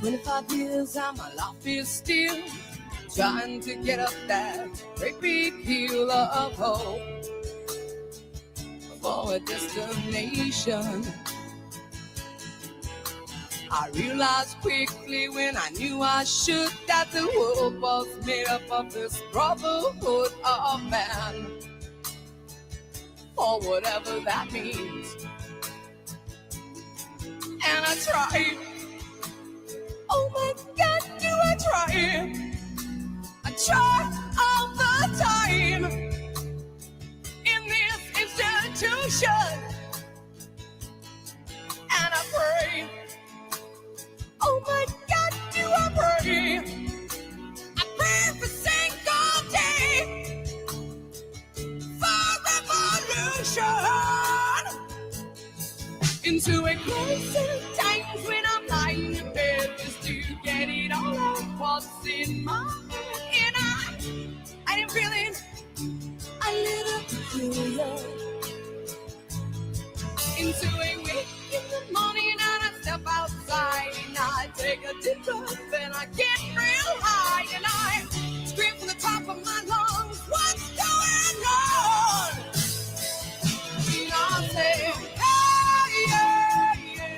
25 years and my life is still trying to get up that great big hill of hope for a destination. I realized quickly when I knew I should that the world was made up of this brotherhood of man, or whatever that means. And I tried. Oh my God, do I try? I try all the time in this institution, and I pray. Oh my God, do I pray? I pray every single day for revolution into a place in times when I'm lying in bed just to get it all out what's in my head. And I am feeling a little peculiar into a week in the morning and I step outside and I take a deep breath and I get real high and I scream from the top of my lungs, what's going on? And I say, hey, yeah, yeah,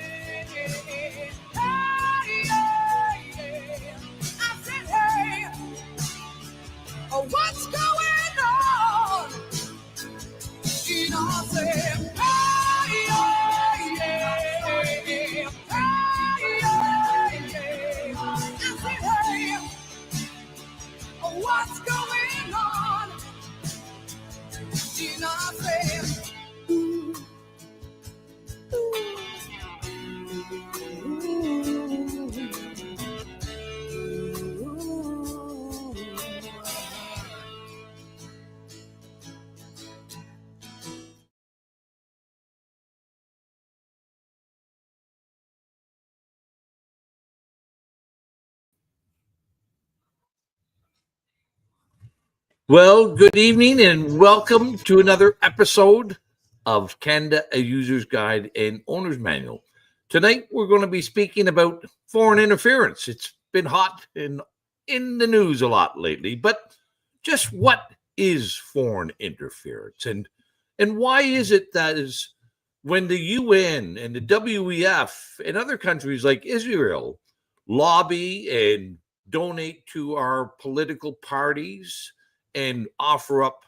yeah, hey, yeah, yeah. I said, hey, oh, what's going on? And I say, what's going on? And I say, ooh, ooh, ooh. Well, good evening and welcome to another episode of Canada, a User's Guide and Owner's Manual. Tonight, we're going to be speaking about foreign interference. It's been hot in the news a lot lately, but just what is foreign interference? And why is it that is when the UN and the WEF and other countries like Israel lobby and donate to our political parties and offer up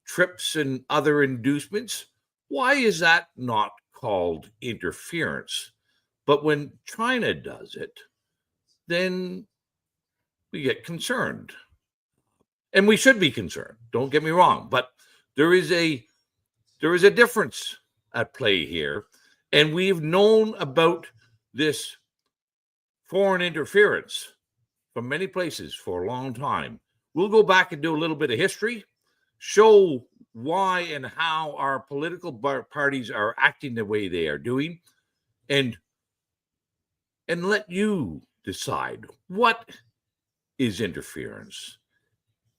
trips and other inducements, why is that not called interference? But when China does it, then we get concerned. And we should be concerned, don't get me wrong, but there is a difference at play here. And we've known about this foreign interference from many places for a long time. We'll go back and do a little bit of history, show why and how our political parties are acting the way they are doing, and let you decide what is interference,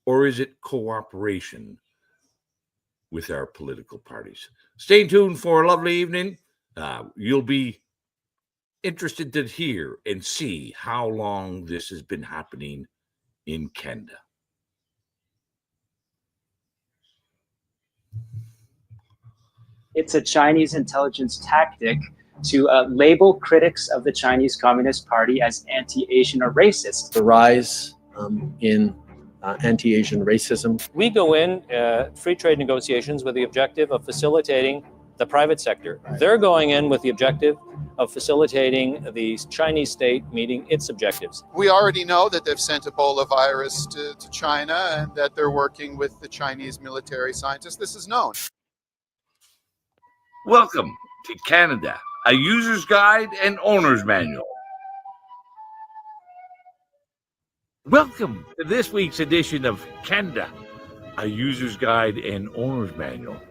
or is it cooperation with our political parties? Stay tuned for a lovely evening. You'll be interested to hear and see how long this has been happening in Canada. It's a Chinese intelligence tactic to label critics of the Chinese Communist Party as anti-Asian or racist. The rise in anti-Asian racism. We go in free trade negotiations with the objective of facilitating the private sector. They're going in with the objective of facilitating the Chinese state meeting its objectives. We already know that they've sent Ebola virus to China and that they're working with the Chinese military scientists. This is known. Welcome to Canada, a User's Guide and Owner's Manual. Welcome to this week's edition of Canada, a User's Guide and Owner's Manual.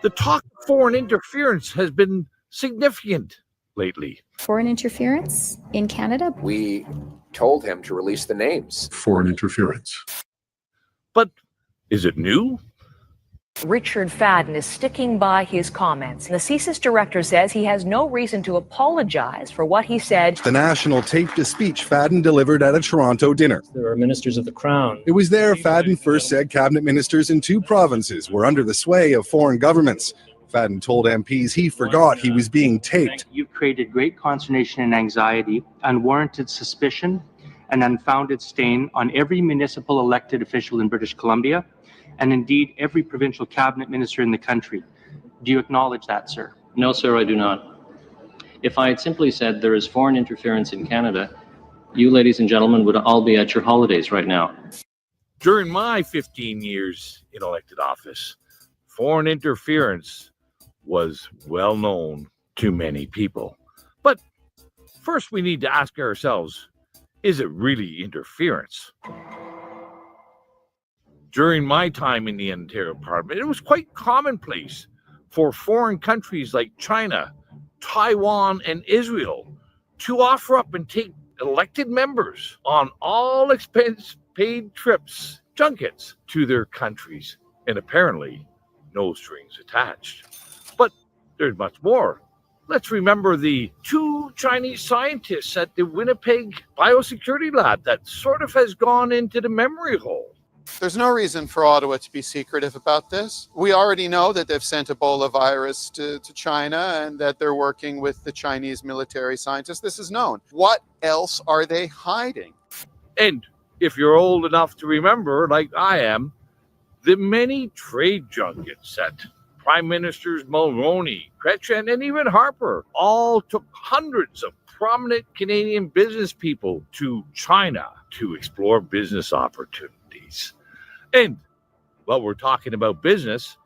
The talk of foreign interference has been significant lately. Foreign interference in Canada? We told him to release the names. Foreign interference. But is it new? Richard Fadden is sticking by his comments. The CSIS director says he has no reason to apologize for what he said. The National taped a speech Fadden delivered at a Toronto dinner. There are ministers of the Crown. It was there Fadden first said cabinet ministers in 2 provinces were under the sway of foreign governments. Fadden told MPs he forgot he was being taped. You've created great consternation and anxiety, unwarranted suspicion, and unfounded stain on every municipal elected official in British Columbia, and indeed every provincial cabinet minister in the country. Do you acknowledge that, sir? No, sir, I do not. If I had simply said there is foreign interference in Canada, you ladies and gentlemen would all be at your holidays right now. During my 15 years in elected office, foreign interference was well known to many people. But first we need to ask ourselves, is it really interference? During my time in the Ontario Parliament, it was quite commonplace for foreign countries like China, Taiwan, and Israel to offer up and take elected members on all expense-paid trips, junkets, to their countries, and apparently no strings attached. But there's much more. Let's remember the 2 Chinese scientists at the Winnipeg Biosecurity Lab that sort of has gone into the memory hole. There's no reason for Ottawa to be secretive about this. We already know that they've sent Ebola virus to China and that they're working with the Chinese military scientists. This is known. What else are they hiding? And if you're old enough to remember, like I am, the many trade junkets that Prime Ministers Mulroney, Chrétien, and even Harper all took hundreds of prominent Canadian business people to China to explore business opportunities. And while we're talking about business,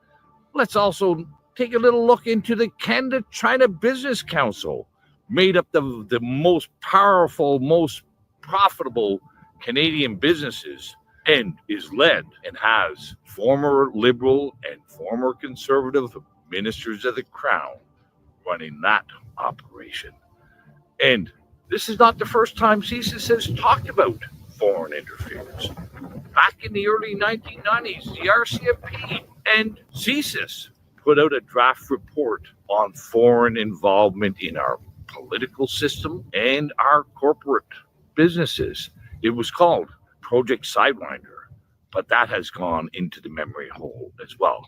let's also take a little look into the Canada-China Business Council, made up the most powerful, most profitable Canadian businesses, and is led and has former Liberal and former Conservative ministers of the Crown running that operation. And this is not the first time CSIS has talked about foreign interference. Back in the early 1990s, the RCMP and CSIS put out a draft report on foreign involvement in our political system and our corporate businesses. It was called Project Sidewinder, but that has gone into the memory hole as well.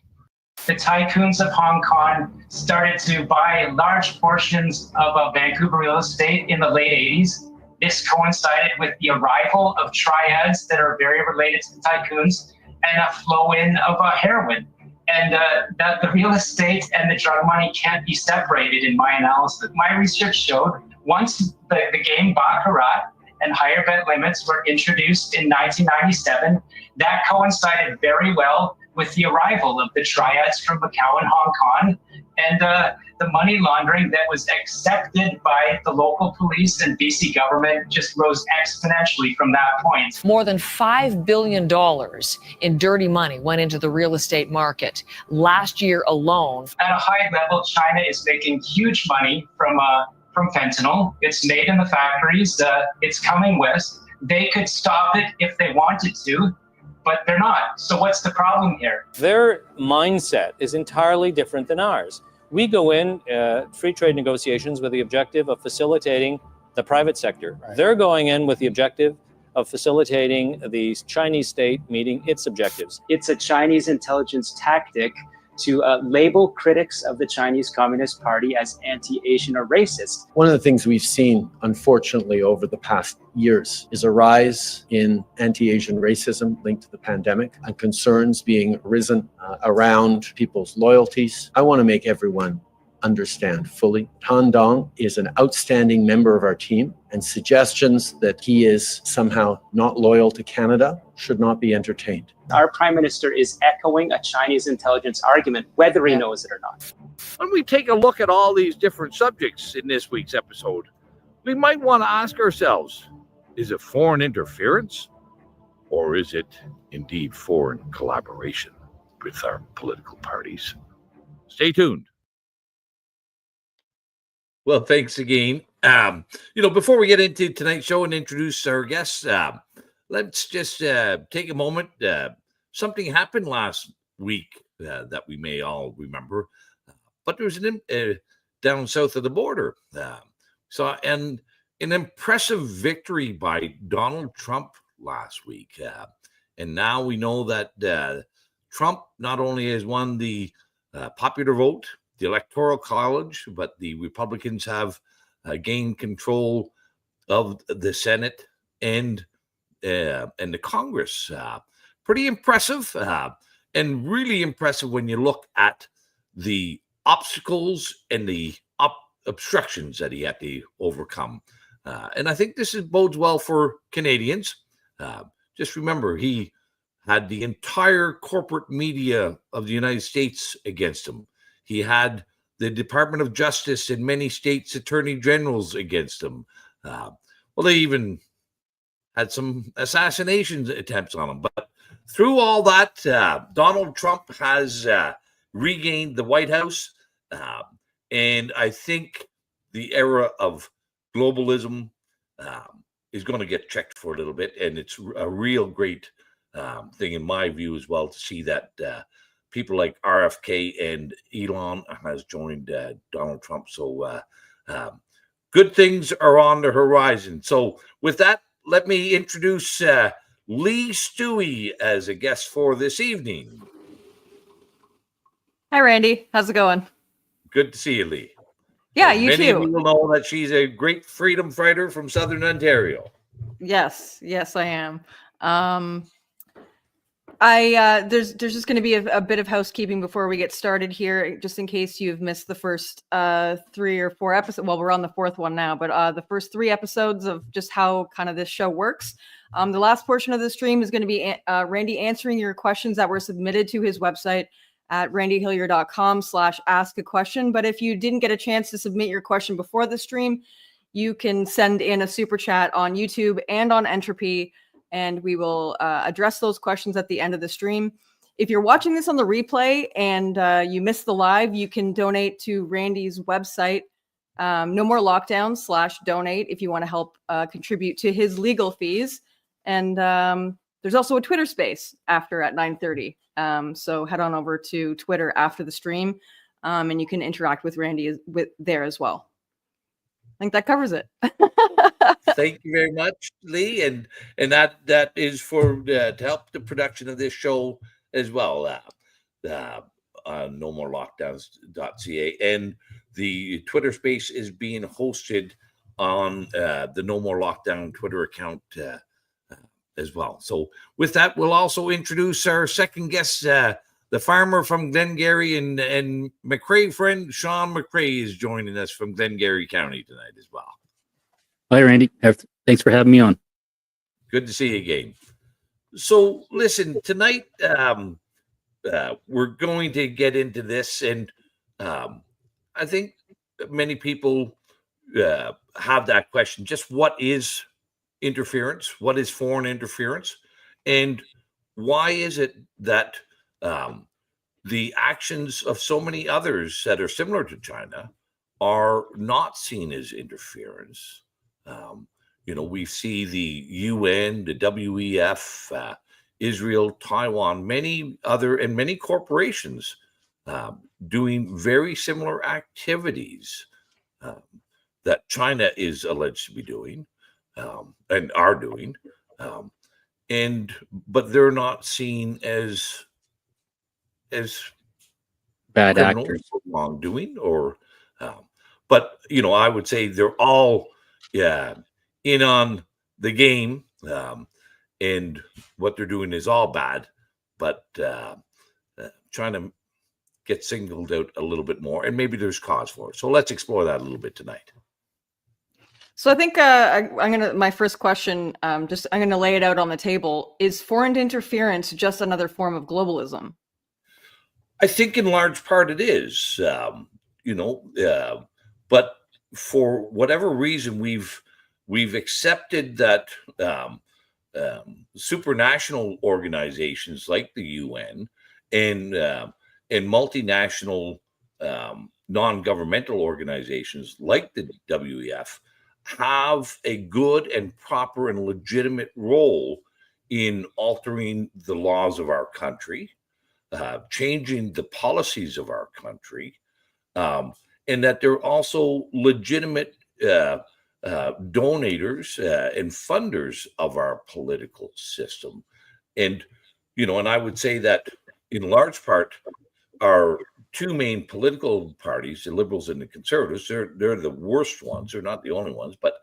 The tycoons of Hong Kong started to buy large portions of Vancouver real estate in the late 80s. This coincided with the arrival of triads that are very related to the tycoons and a flow in of heroin. And that the real estate and the drug money can't be separated in my analysis. My research showed once the game Baccarat and higher bet limits were introduced in 1997, that coincided very well with the arrival of the triads from Macau and Hong Kong, and the money laundering that was accepted by the local police and BC government just rose exponentially from that point. More than $5 billion in dirty money went into the real estate market last year alone. At a high level, China is making huge money from fentanyl. It's made in the factories. It's coming west. They could stop it if they wanted to, but they're not. So what's the problem here? Their mindset is entirely different than ours. We go in free trade negotiations with the objective of facilitating the private sector. Right. They're going in with the objective of facilitating the Chinese state meeting its objectives. It's a Chinese intelligence tactic to label critics of the Chinese Communist Party as anti-Asian or racist. One of the things we've seen, unfortunately, over the past years is a rise in anti-Asian racism linked to the pandemic and concerns being arisen around people's loyalties. I want to make everyone understand fully. Han Dong is an outstanding member of our team, and suggestions that he is somehow not loyal to Canada should not be entertained. Our Prime Minister is echoing a Chinese intelligence argument, whether he knows it or not. When we take a look at all these different subjects in this week's episode, we might want to ask ourselves, is it foreign interference, or is it indeed foreign collaboration with our political parties? Stay tuned. Well, thanks again. Before we get into tonight's show and introduce our guests, let's just take a moment. Something happened last week that we may all remember. But there's an down south of the border. And an impressive victory by Donald Trump last week. And now we know that Trump not only has won the popular vote, the Electoral College, but the Republicans have gained control of the Senate and the Congress. Pretty impressive, and really impressive when you look at the obstacles and the obstructions that he had to overcome. And I think this bodes well for Canadians. Just remember, he had the entire corporate media of the United States against him. He had the Department of Justice and many states' attorney generals against him. Well, they even had some assassination attempts on him. But through all that, Donald Trump has regained the White House. And I think the era of globalism is going to get checked for a little bit. And it's a real great thing, in my view, as well, to see that people like RFK and Elon has joined Donald Trump. So good things are on the horizon. So with that, let me introduce Lee Stewie as a guest for this evening. Hi, Randy. How's it going? Good to see you, Lee. Yeah, you Many too. of you will know that she's a great freedom fighter from Southern Ontario. Yes, I am. There's just going to be a bit of housekeeping before we get started here, just in case you've missed the first 3 or 4 episodes. Well, we're on the 4th one now, but the first 3 episodes of just how kind of this show works. The last portion of the stream is going to be Randy answering your questions that were submitted to his website at randyhillier.com/ask a question. But if you didn't get a chance to submit your question before the stream, you can send in a super chat on YouTube and on Entropy, and we will address those questions at the end of the stream. If you're watching this on the replay and you missed the live, you can donate to Randy's website, No More Lockdown/donate, if you want to help contribute to his legal fees. And there's also a Twitter space after at 9:30. So head on over to Twitter after the stream, and you can interact with Randy there as well. I think that covers it. Thank you very much, Lee, and that is for to help the production of this show as well. NoMoreLockdowns.ca, and the Twitter space is being hosted on the No More Lockdown Twitter account as well. So with that, we'll also introduce our second guest, the farmer from Glengarry and McRae friend, Sean McRae, is joining us from Glengarry County tonight as well. Hi, Randy. Thanks for having me on. Good to see you again. So listen, tonight we're going to get into this, and I think many people have that question. Just what is interference? What is foreign interference? And why is it that the actions of so many others that are similar to China are not seen as interference? We see the UN, the WEF, Israel, Taiwan, many corporations doing very similar activities that China is alleged to be doing and are doing, but they're not seen as bad actors, wrongdoing, or but I would say they're all in on the game, and what they're doing is all bad, but trying to get singled out a little bit more, and maybe there's cause for it. So let's explore that a little bit tonight. So I think my first question, I'm going to lay it out on the table. Is foreign interference just another form of globalism? I think in large part it is, but for whatever reason, we've accepted that supranational organizations like the UN and multinational non-governmental organizations like the WEF have a good and proper and legitimate role in altering the laws of our country, changing the policies of our country, and that they're also legitimate donators and funders of our political system. And, and I would say that in large part, our two main political parties, the Liberals and the Conservatives, they're the worst ones. They're not the only ones, but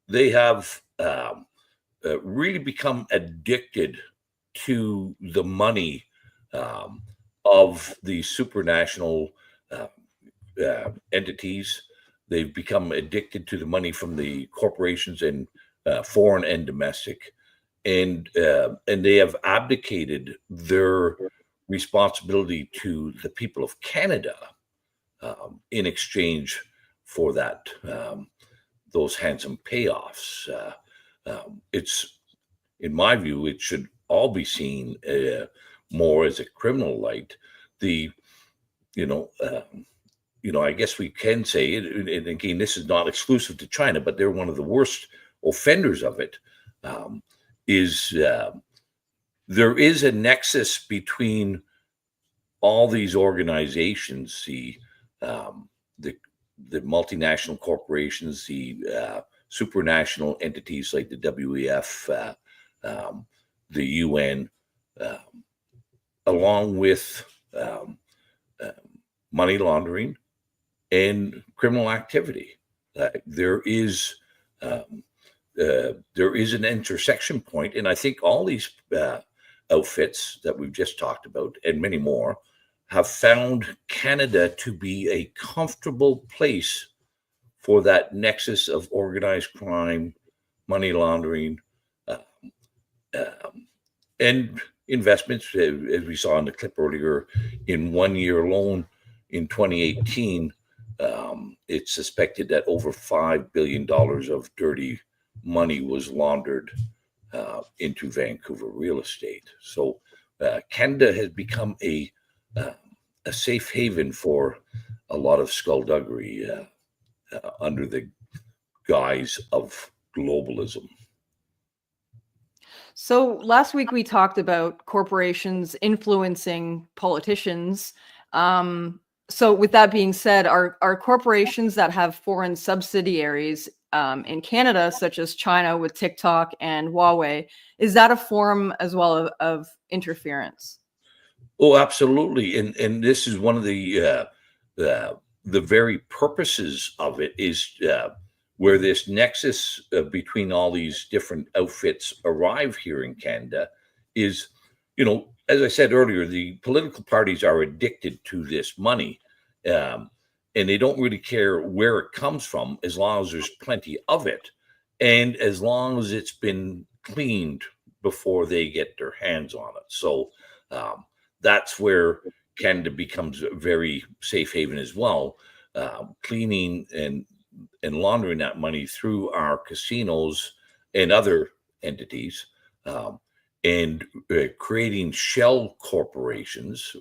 they have really become addicted to the money of the supranational entities. They've become addicted to the money from the corporations and foreign and domestic, and they have abdicated their responsibility to the people of Canada in exchange for that those handsome payoffs. It's, in my view, it should all be seen more as a criminal light. I guess we can say, and again, this is not exclusive to China, but they're one of the worst offenders of it. There is a nexus between all these organizations, the multinational corporations, the supranational entities like the WEF, the UN, along with money laundering and criminal activity. There is an intersection point, and I think all these outfits that we've just talked about and many more have found Canada to be a comfortable place for that nexus of organized crime, money laundering, and investments. As we saw in the clip earlier, in 1 year alone in 2018, it's suspected that over $5 billion of dirty money was laundered into Vancouver real estate. So Canada has become a safe haven for a lot of skullduggery under the guise of globalism. So last week we talked about corporations influencing politicians. So with that being said, are corporations that have foreign subsidiaries in Canada, such as China with TikTok and Huawei, is that a form as well of interference? Oh, absolutely. And this is one of the very purposes of it is where this nexus between all these different outfits arrive here in Canada is, as I said earlier, the political parties are addicted to this money, and they don't really care where it comes from as long as there's plenty of it, and as long as it's been cleaned before they get their hands on it. So that's where Canada becomes a very safe haven as well, cleaning and laundering that money through our casinos and other entities, and creating shell corporations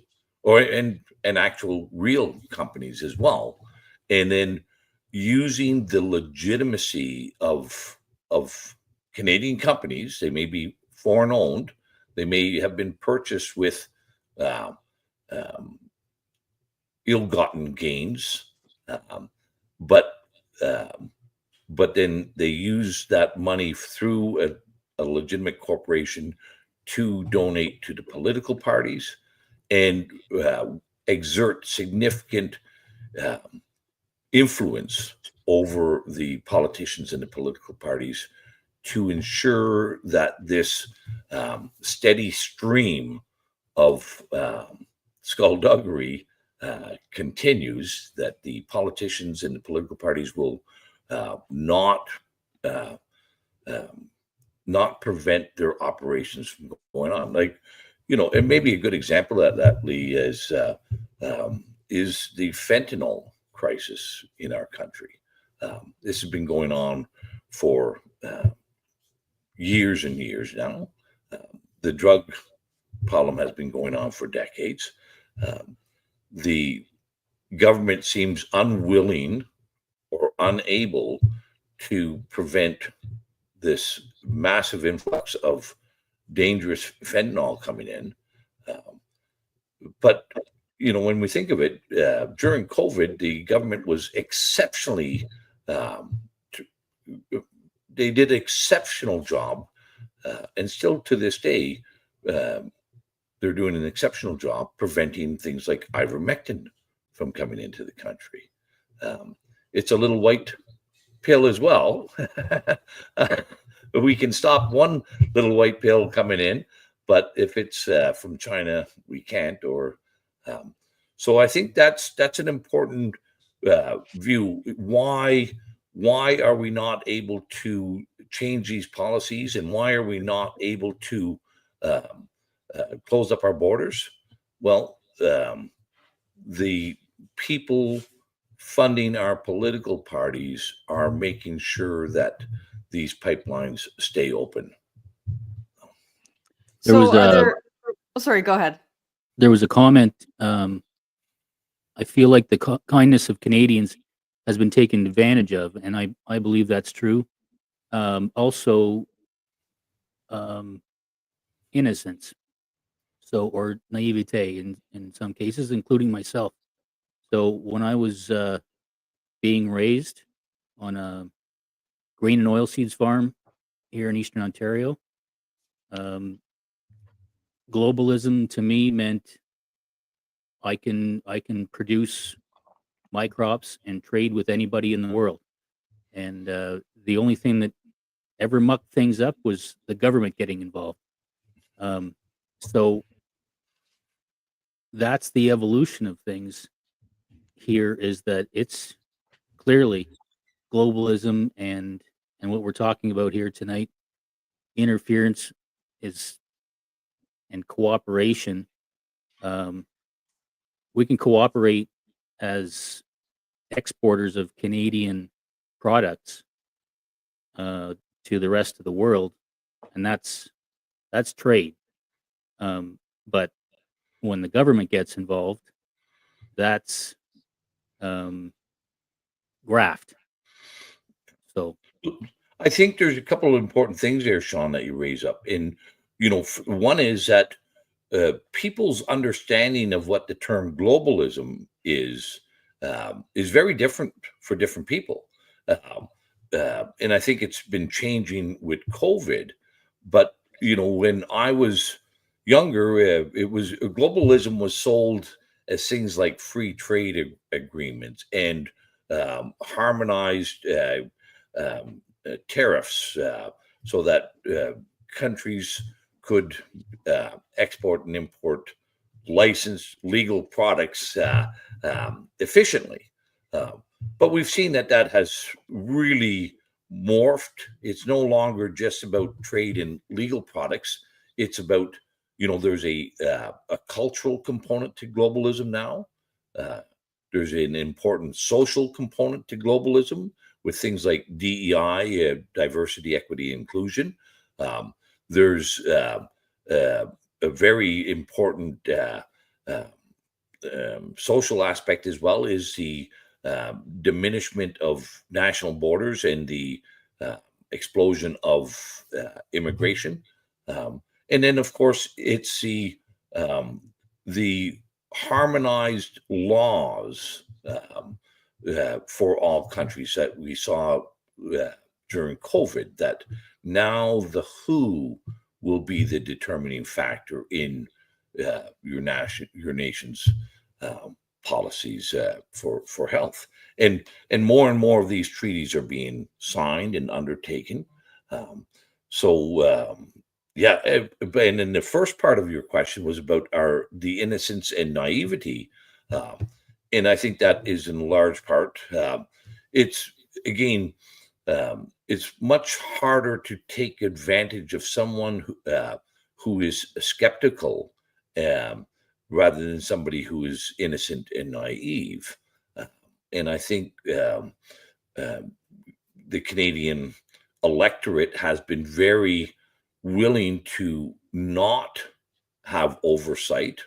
and actual real companies as well, and then using the legitimacy of Canadian companies. They may be foreign owned, they may have been purchased with ill-gotten gains, but then they use that money through a legitimate corporation to donate to the political parties and exert significant influence over the politicians and the political parties to ensure that this steady stream of skullduggery continues, that the politicians and the political parties will not prevent their operations from going on. Like, and maybe a good example of that, Lee, is the fentanyl crisis in our country. This has been going on for years and years now. The drug problem has been going on for decades. The government seems unwilling or unable to prevent this massive influx of dangerous fentanyl coming in. But when we think of it, during COVID, the government was exceptionally, they did an exceptional job, and still to this day, they're doing an exceptional job preventing things like ivermectin from coming into the country. It's a little white pill as well. We can stop one little white pill coming in, but if it's from China, we can't. So I think that's an important view. Why are we not able to change these policies, and why are we not able to close up our borders? Well, the people funding our political parties are making sure that these pipelines stay open. Sorry, go ahead. There was a comment. I feel like the kindness of Canadians has been taken advantage of, and I believe that's true. Also, innocence, or naivete in some cases, including myself. So when I was being raised on a grain and oilseeds farm here in Eastern Ontario, globalism to me meant I can produce my crops and trade with anybody in the world. And the only thing that ever mucked things up was the government getting involved. So that's the evolution of things here, is that it's clearly globalism and what we're talking about here tonight, interference and cooperation. We can cooperate as exporters of Canadian products to the rest of the world, and that's trade. But when the government gets involved, that's graft. So I think there's a couple of important things there, Sean, that you raise up. And one is that people's understanding of what the term globalism is very different for different people. And I think it's been changing with COVID. But when I was younger, it was globalism was sold as things like free trade agreements and harmonized tariffs, so that countries could export and import licensed legal products efficiently. But we've seen that has really morphed. It's no longer just about trade in legal products. It's about, there's a cultural component to globalism now. There's an important social component to globalism with things like DEI, diversity, equity, inclusion. There's a very important social aspect as well, is the diminishment of national borders and the explosion of immigration. And then, of course, it's the harmonized laws for all countries that we saw during COVID, that now the WHO will be the determining factor in your nation's policies for health. And more of these treaties are being signed and undertaken. Yeah, and then the first part of your question was about the innocence and naivety, and I think that is in large part. It's again, it's much harder to take advantage of someone who is skeptical, rather than somebody who is innocent and naive. And I think the Canadian electorate has been very willing to not have oversight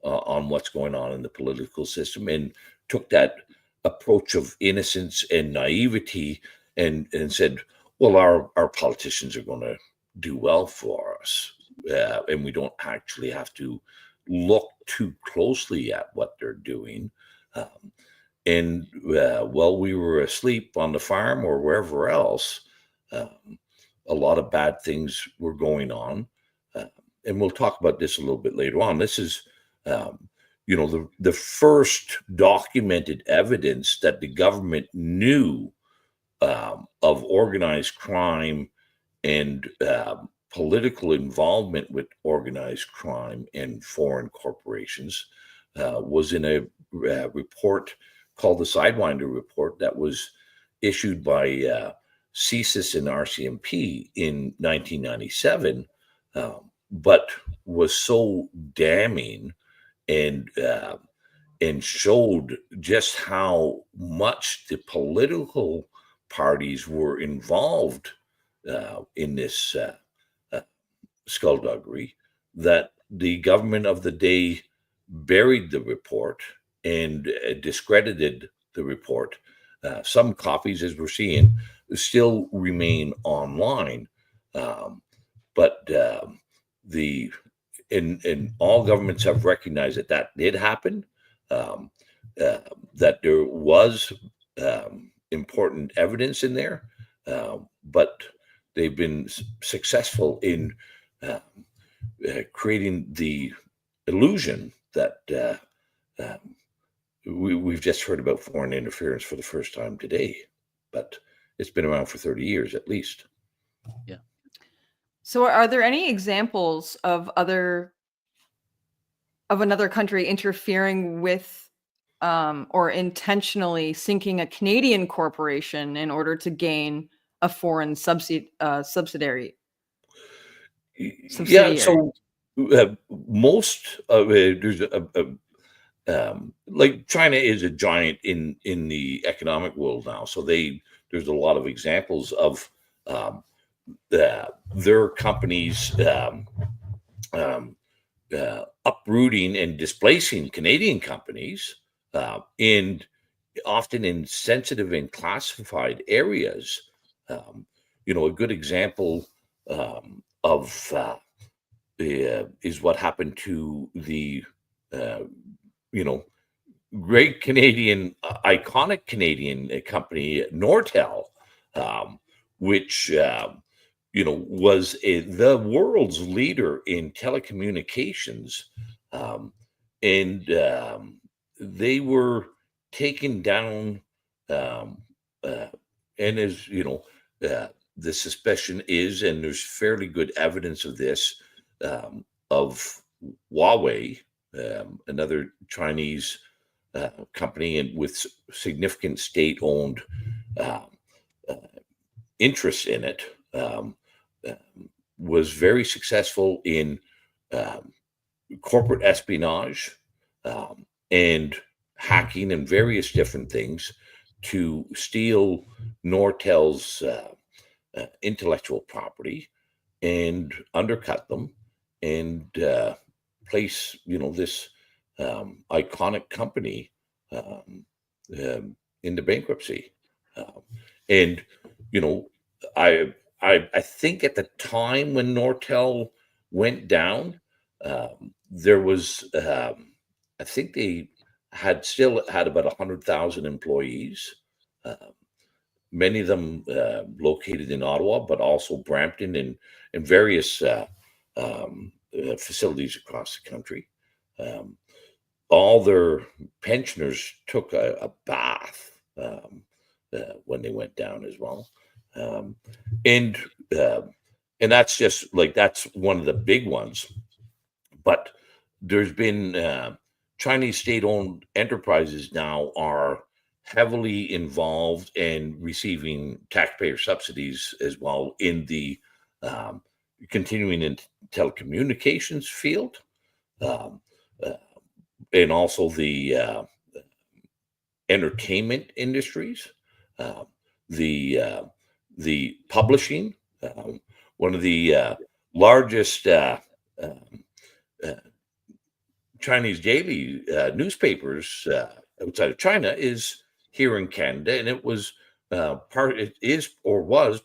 on what's going on in the political system, and took that approach of innocence and naivety and said, well, our politicians are going to do well for us, and we don't actually have to look too closely at what they're doing. And while we were asleep on the farm or wherever else, a lot of bad things were going on. And we'll talk about this a little bit later on. This is, the first documented evidence that the government knew of organized crime and political involvement with organized crime and foreign corporations was in a report called the Sidewinder report that was issued by CSIS and RCMP in 1997, but was so damning and showed just how much the political parties were involved in this skullduggery that the government of the day buried the report and discredited the report. Some copies, as we're seeing, still remain online, but all governments have recognized that did happen, that there was important evidence in there, but they've been successful in creating the illusion that we've just heard about foreign interference for the first time today, but it's been around for 30 years at least. Yeah. So are there any examples of another country interfering with or intentionally sinking a Canadian corporation in order to gain a foreign subsidiary? Yeah, so most of it, there's like China is a giant in the economic world now, so there's a lot of examples of their companies uprooting and displacing Canadian companies, and often in sensitive and classified areas. A good example of is what happened to the great Canadian, iconic Canadian company Nortel, which was the world's leader in telecommunications, and they were taken down, and as the suspicion is, and there's fairly good evidence of this, of Huawei, another Chinese company, and with significant state-owned interests in it, was very successful in corporate espionage and hacking and various different things to steal Nortel's intellectual property and undercut them and place this iconic company into bankruptcy. And I think at the time when Nortel went down, there was I think they still had about 100,000 employees. Many of them located in Ottawa, but also Brampton and various facilities across the country. All their pensioners took a bath when they went down as well. And that's just that's one of the big ones. But there's been Chinese state-owned enterprises now are heavily involved and receiving taxpayer subsidies as well in the continuing in telecommunications field, and also the entertainment industries, the publishing. One of the largest Chinese daily newspapers outside of China is here in Canada, and it was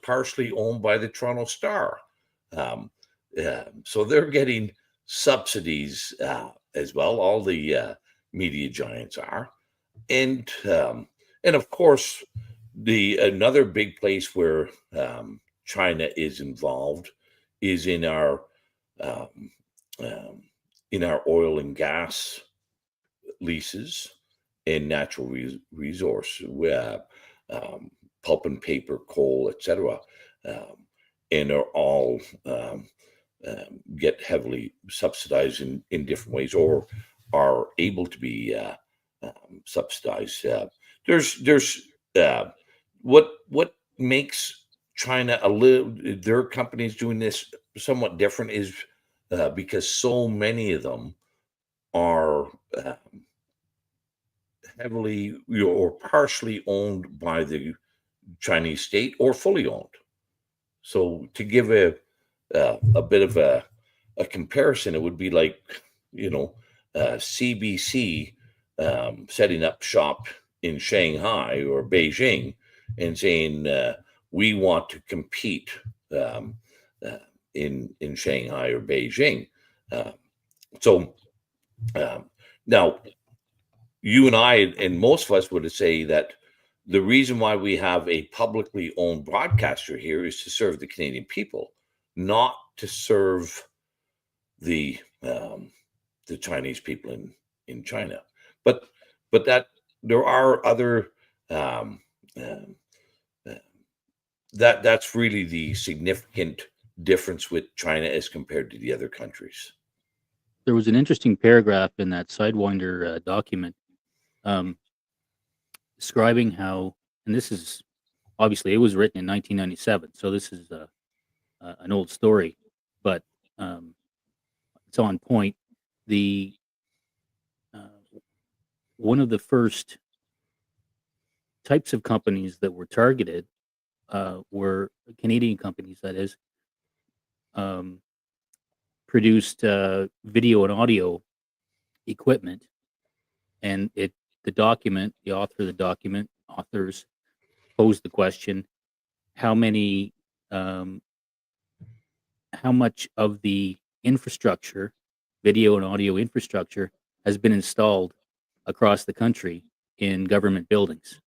partially owned by the Toronto Star. So they're getting subsidies as well. All the media giants are, and of course, another big place where China is involved is um, in our oil and gas leases and natural resource, pulp and paper, coal, etc., and are all get heavily subsidized in different ways, or are able to be subsidized. There's what makes China their companies doing this somewhat different is because so many of them are heavily or partially owned by the Chinese state or fully owned. So to give a bit of a comparison, it would be like, CBC setting up shop in Shanghai or Beijing and saying we want to compete in Shanghai or Beijing. Now, you and I and most of us would say that the reason why we have a publicly owned broadcaster here is to serve the Canadian people, not to serve the Chinese people in China. But that there are other that's really the significant difference with China as compared to the other countries. There was an interesting paragraph in that Sidewinder document describing how, and this is obviously it was written in 1997, so this is an old story, but it's on point. The one of the first types of companies that were targeted were Canadian companies, that is, produced video and audio equipment, and the authors posed the question: how much of the infrastructure, video and audio infrastructure, has been installed across the country in government buildings?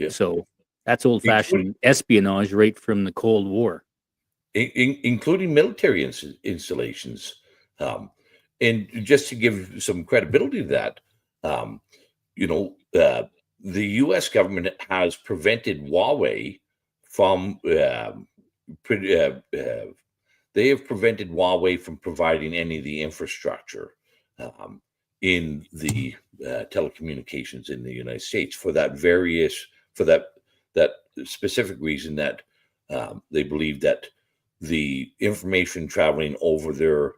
So that's old-fashioned espionage right from the Cold War, including military installations. And just to give some credibility to that, the U.S. government has prevented Huawei from they have prevented Huawei from providing any of the infrastructure in the telecommunications in the United States for that specific reason that they believe that the information traveling over their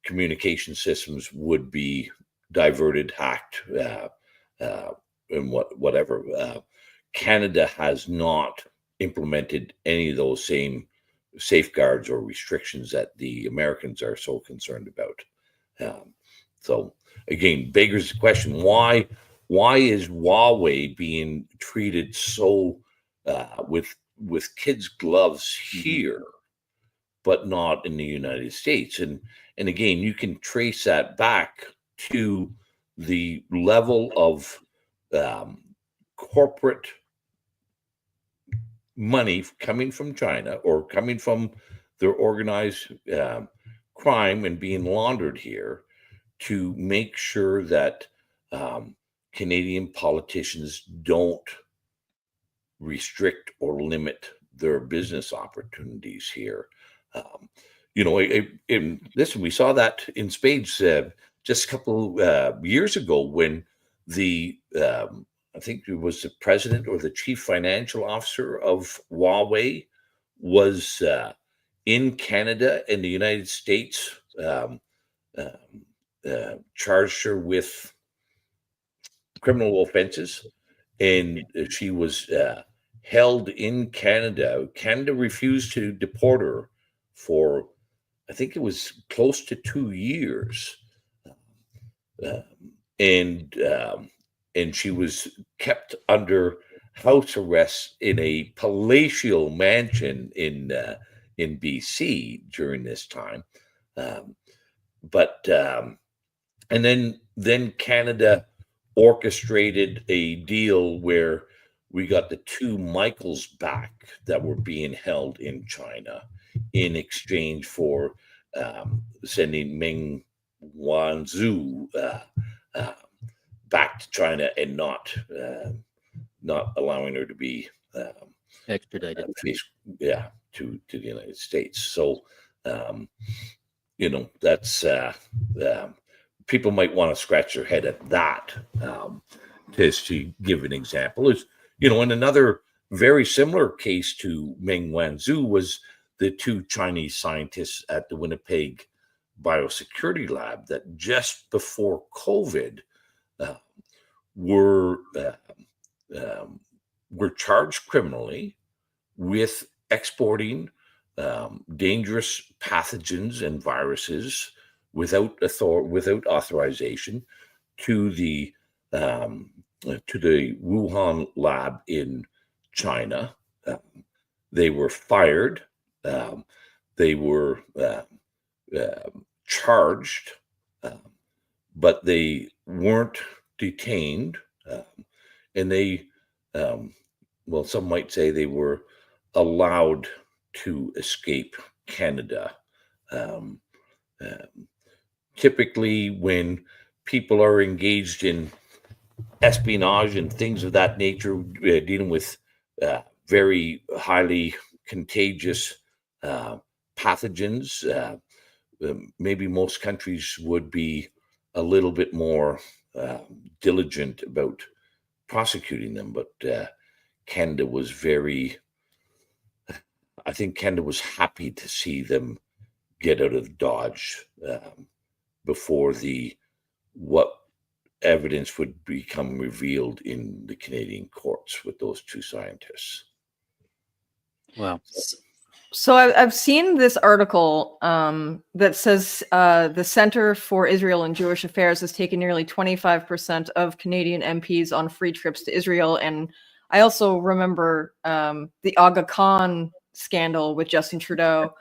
communication systems would be diverted, hacked, and whatever. Canada has not implemented any of those same safeguards or restrictions that the Americans are so concerned about. So again, beggars the question: why is Huawei being treated so with kids' gloves here, but not in the United States? And again, you can trace that back to the level of corporate money coming from China or coming from their organized crime and being laundered here to make sure that Canadian politicians don't restrict or limit their business opportunities here. Listen, we saw that in spades just a couple years ago when I think it was the president or the chief financial officer of Huawei was in Canada and the United States, charged her with criminal offenses, and she was held in Canada. Canada refused to deport her for, I think it was close to 2 years, and she was kept under house arrest in a palatial mansion in BC during this time. but and then Canada orchestrated a deal where we got the two Michaels back that were being held in China in exchange for sending Meng Wanzhou back to China and not allowing her to be Extradited. To the United States. So that's people might want to scratch their head at that. Just to give an example, is and another very similar case to Meng Wanzhou was the two Chinese scientists at the Winnipeg Biosecurity Lab that just before COVID were charged criminally with exporting dangerous pathogens and viruses without authorization to the Wuhan lab in China. They were fired. They were charged, but they weren't detained, and they, some might say they were allowed to escape Canada. Typically, when people are engaged in espionage and things of that nature, dealing with very highly contagious pathogens, maybe most countries would be a little bit more diligent about prosecuting them. But Canada was I think Canada was happy to see them get out of Dodge before what evidence would become revealed in the Canadian courts with those two scientists. Wow. So I've seen this article that says the Center for Israel and Jewish Affairs has taken nearly 25% of Canadian MPs on free trips to Israel. And I also remember the Aga Khan scandal with Justin Trudeau.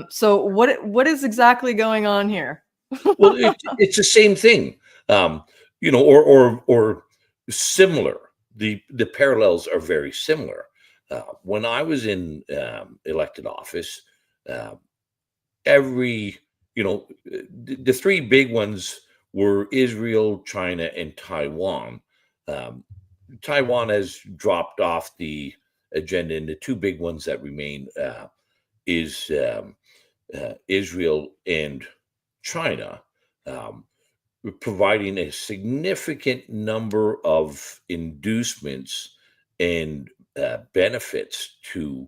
So what is exactly going on here? Well, it's the same thing, or similar. The parallels are very similar. When I was in elected office, the three big ones were Israel, China, and Taiwan. Taiwan has dropped off the agenda, and the two big ones that remain is Israel and China, providing a significant number of inducements and benefits to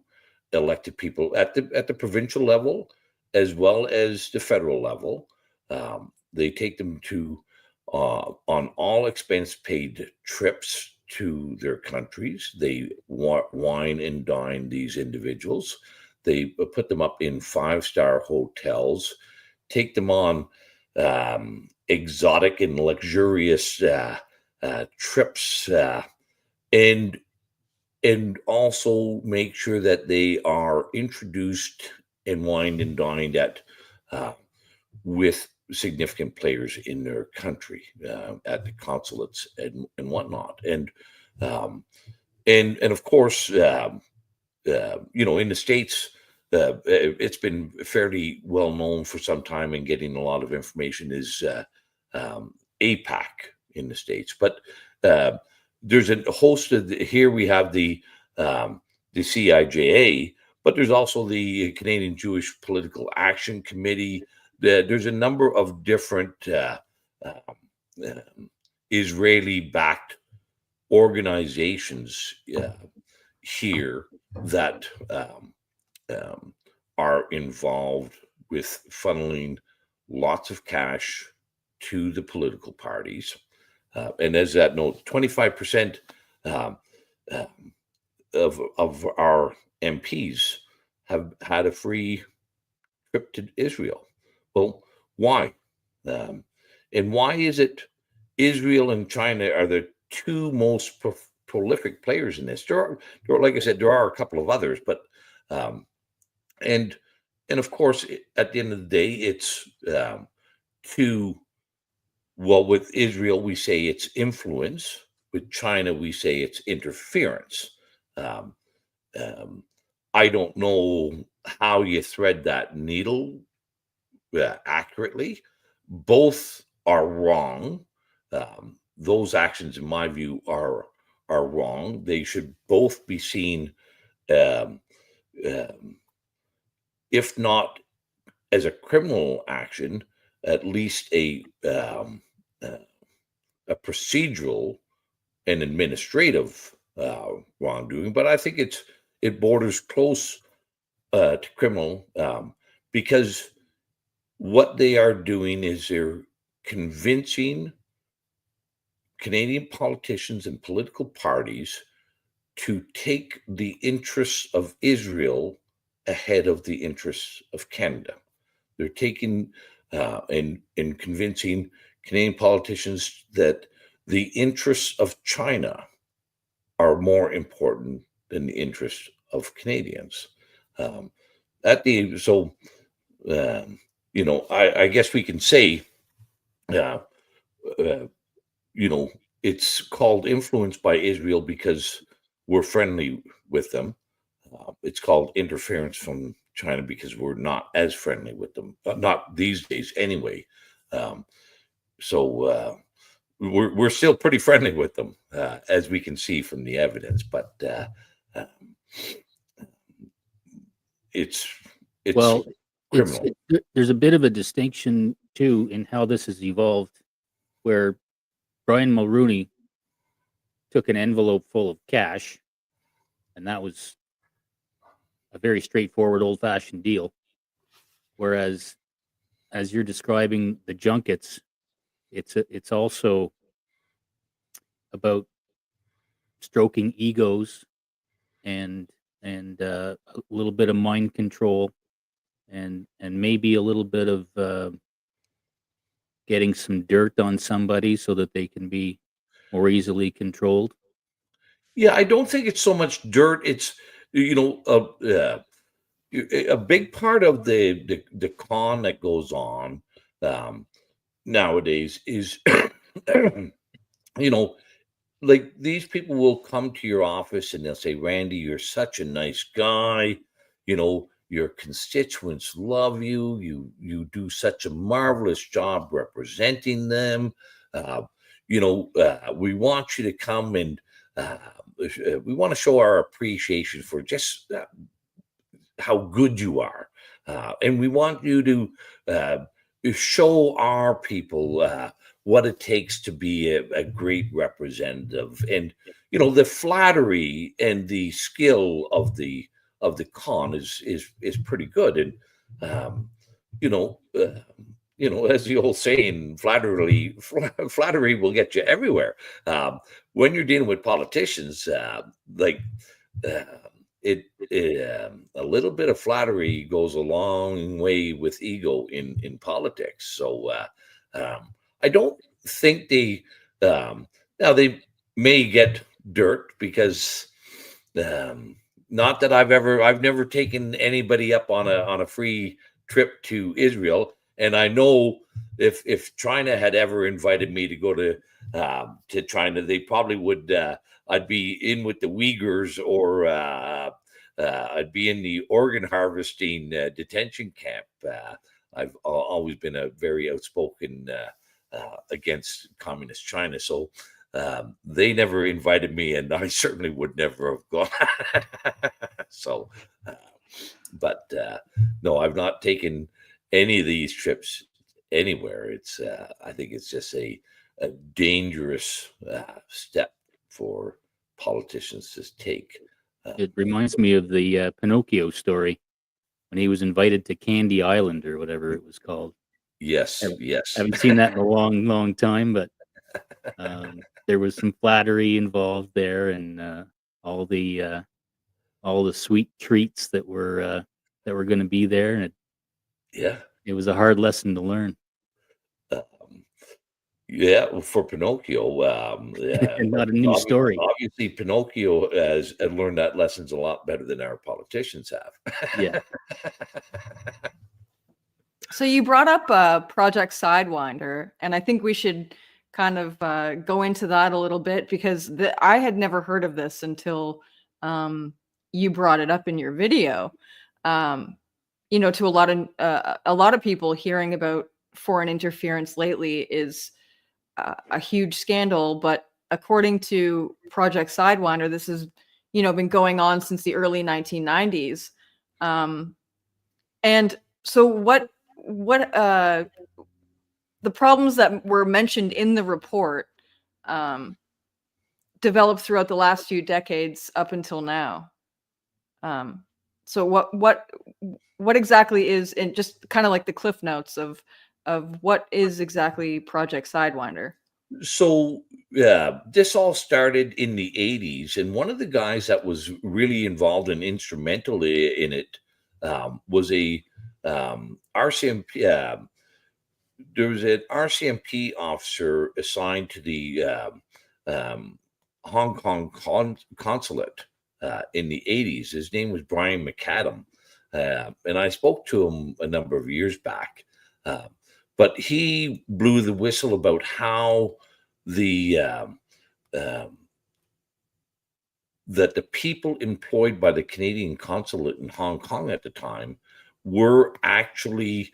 elected people at the provincial level as well as the federal level. They take them to on all expense paid trips to their countries. They wine and dine these individuals. They put them up in 5-star hotels, take them on exotic and luxurious trips, and also make sure that they are introduced and wined and dined at with significant players in their country, at the consulates and whatnot, and of course, in the States, it's been fairly well known for some time, and getting a lot of information is APAC in the States. But there's a host of here we have the CIJA, but there's also the Canadian Jewish Political Action Committee. There's a number of different Israeli-backed organizations here that are involved with funneling lots of cash to the political parties. And as that note, 25% of our MPs have had a free trip to Israel. Well, why? And why is it Israel and China are the two most prolific players in this? There are, like I said, there are a couple of others, but and of course, at the end of the day, it's to, well, with Israel, we say it's influence. With China, we say it's interference. Um, I don't know how you thread that needle accurately. Both are wrong. Those actions, in my view, are wrong. They should both be seen, um, um, if not as a criminal action, at least a procedural and administrative wrongdoing. But I think it borders close to criminal, because what they are doing is they're convincing Canadian politicians and political parties to take the interests of Israel ahead of the interests of Canada. They're taking and convincing Canadian politicians that the interests of China are more important than the interests of Canadians. I guess we can say, uh, uh, it's called influence by Israel because we're friendly with them. It's called interference from China because we're not as friendly with them, not these days anyway. Um, so we're still pretty friendly with them, as we can see from the evidence. But it's Well, criminal. there's a bit of a distinction too in how this has evolved, where Brian Mulroney took an envelope full of cash, and that was a very straightforward, old-fashioned deal. Whereas, as you're describing the junkets, it's also about stroking egos and a little bit of mind control and maybe a little bit of getting some dirt on somebody so that they can be more easily controlled. Yeah, I don't think it's so much dirt. It's a big part of the con that goes on nowadays is like these people will come to your office and they'll say, Randy, you're such a nice guy. Your constituents love you. You do such a marvelous job representing them. We want you to come and we want to show our appreciation for just how good you are. And we want you to show our people what it takes to be a great representative. And, the flattery and the skill of the con is pretty good. And, as the old saying, flattery will get you everywhere. When you're dealing with politicians, a little bit of flattery goes a long way with ego in politics. So I don't think now they may get dirt because not that I've never taken anybody up on a free trip to Israel. And I know if China had ever invited me to go to China, they probably would. I'd be in with the Uyghurs, or I'd be in the organ harvesting detention camp. I've always been a very outspoken against communist China, so they never invited me, and I certainly would never have gone. So, but no, I've not taken any of these trips anywhere. It's I think it's just a dangerous step for politicians to take. It reminds me of the Pinocchio story when he was invited to Candy Island or whatever it was called. Yes, yes. I haven't seen that in a long, long time, but there was some flattery involved there, and all the sweet treats that were going to be there, and it was a hard lesson to learn. Yeah, for Pinocchio, and not a new story. Obviously, Pinocchio has learned that lessons a lot better than our politicians have. Yeah. So you brought up Project Sidewinder, and I think we should kind of go into that a little bit, because I had never heard of this until you brought it up in your video. To a lot of people, hearing about foreign interference lately is a huge scandal, but according to Project Sidewinder, this has been going on since the early 1990s. And so what the problems that were mentioned in the report developed throughout the last few decades up until now. So what exactly is, in just kind of like the cliff notes of what is exactly Project Sidewinder? So this all started in the 80s, and one of the guys that was really involved and instrumental in it was a RCMP. There was an RCMP officer assigned to the Hong Kong consulate in the 80s. His name was Brian McAdam, and I spoke to him a number of years back. But he blew the whistle about how that the people employed by the Canadian consulate in Hong Kong at the time were actually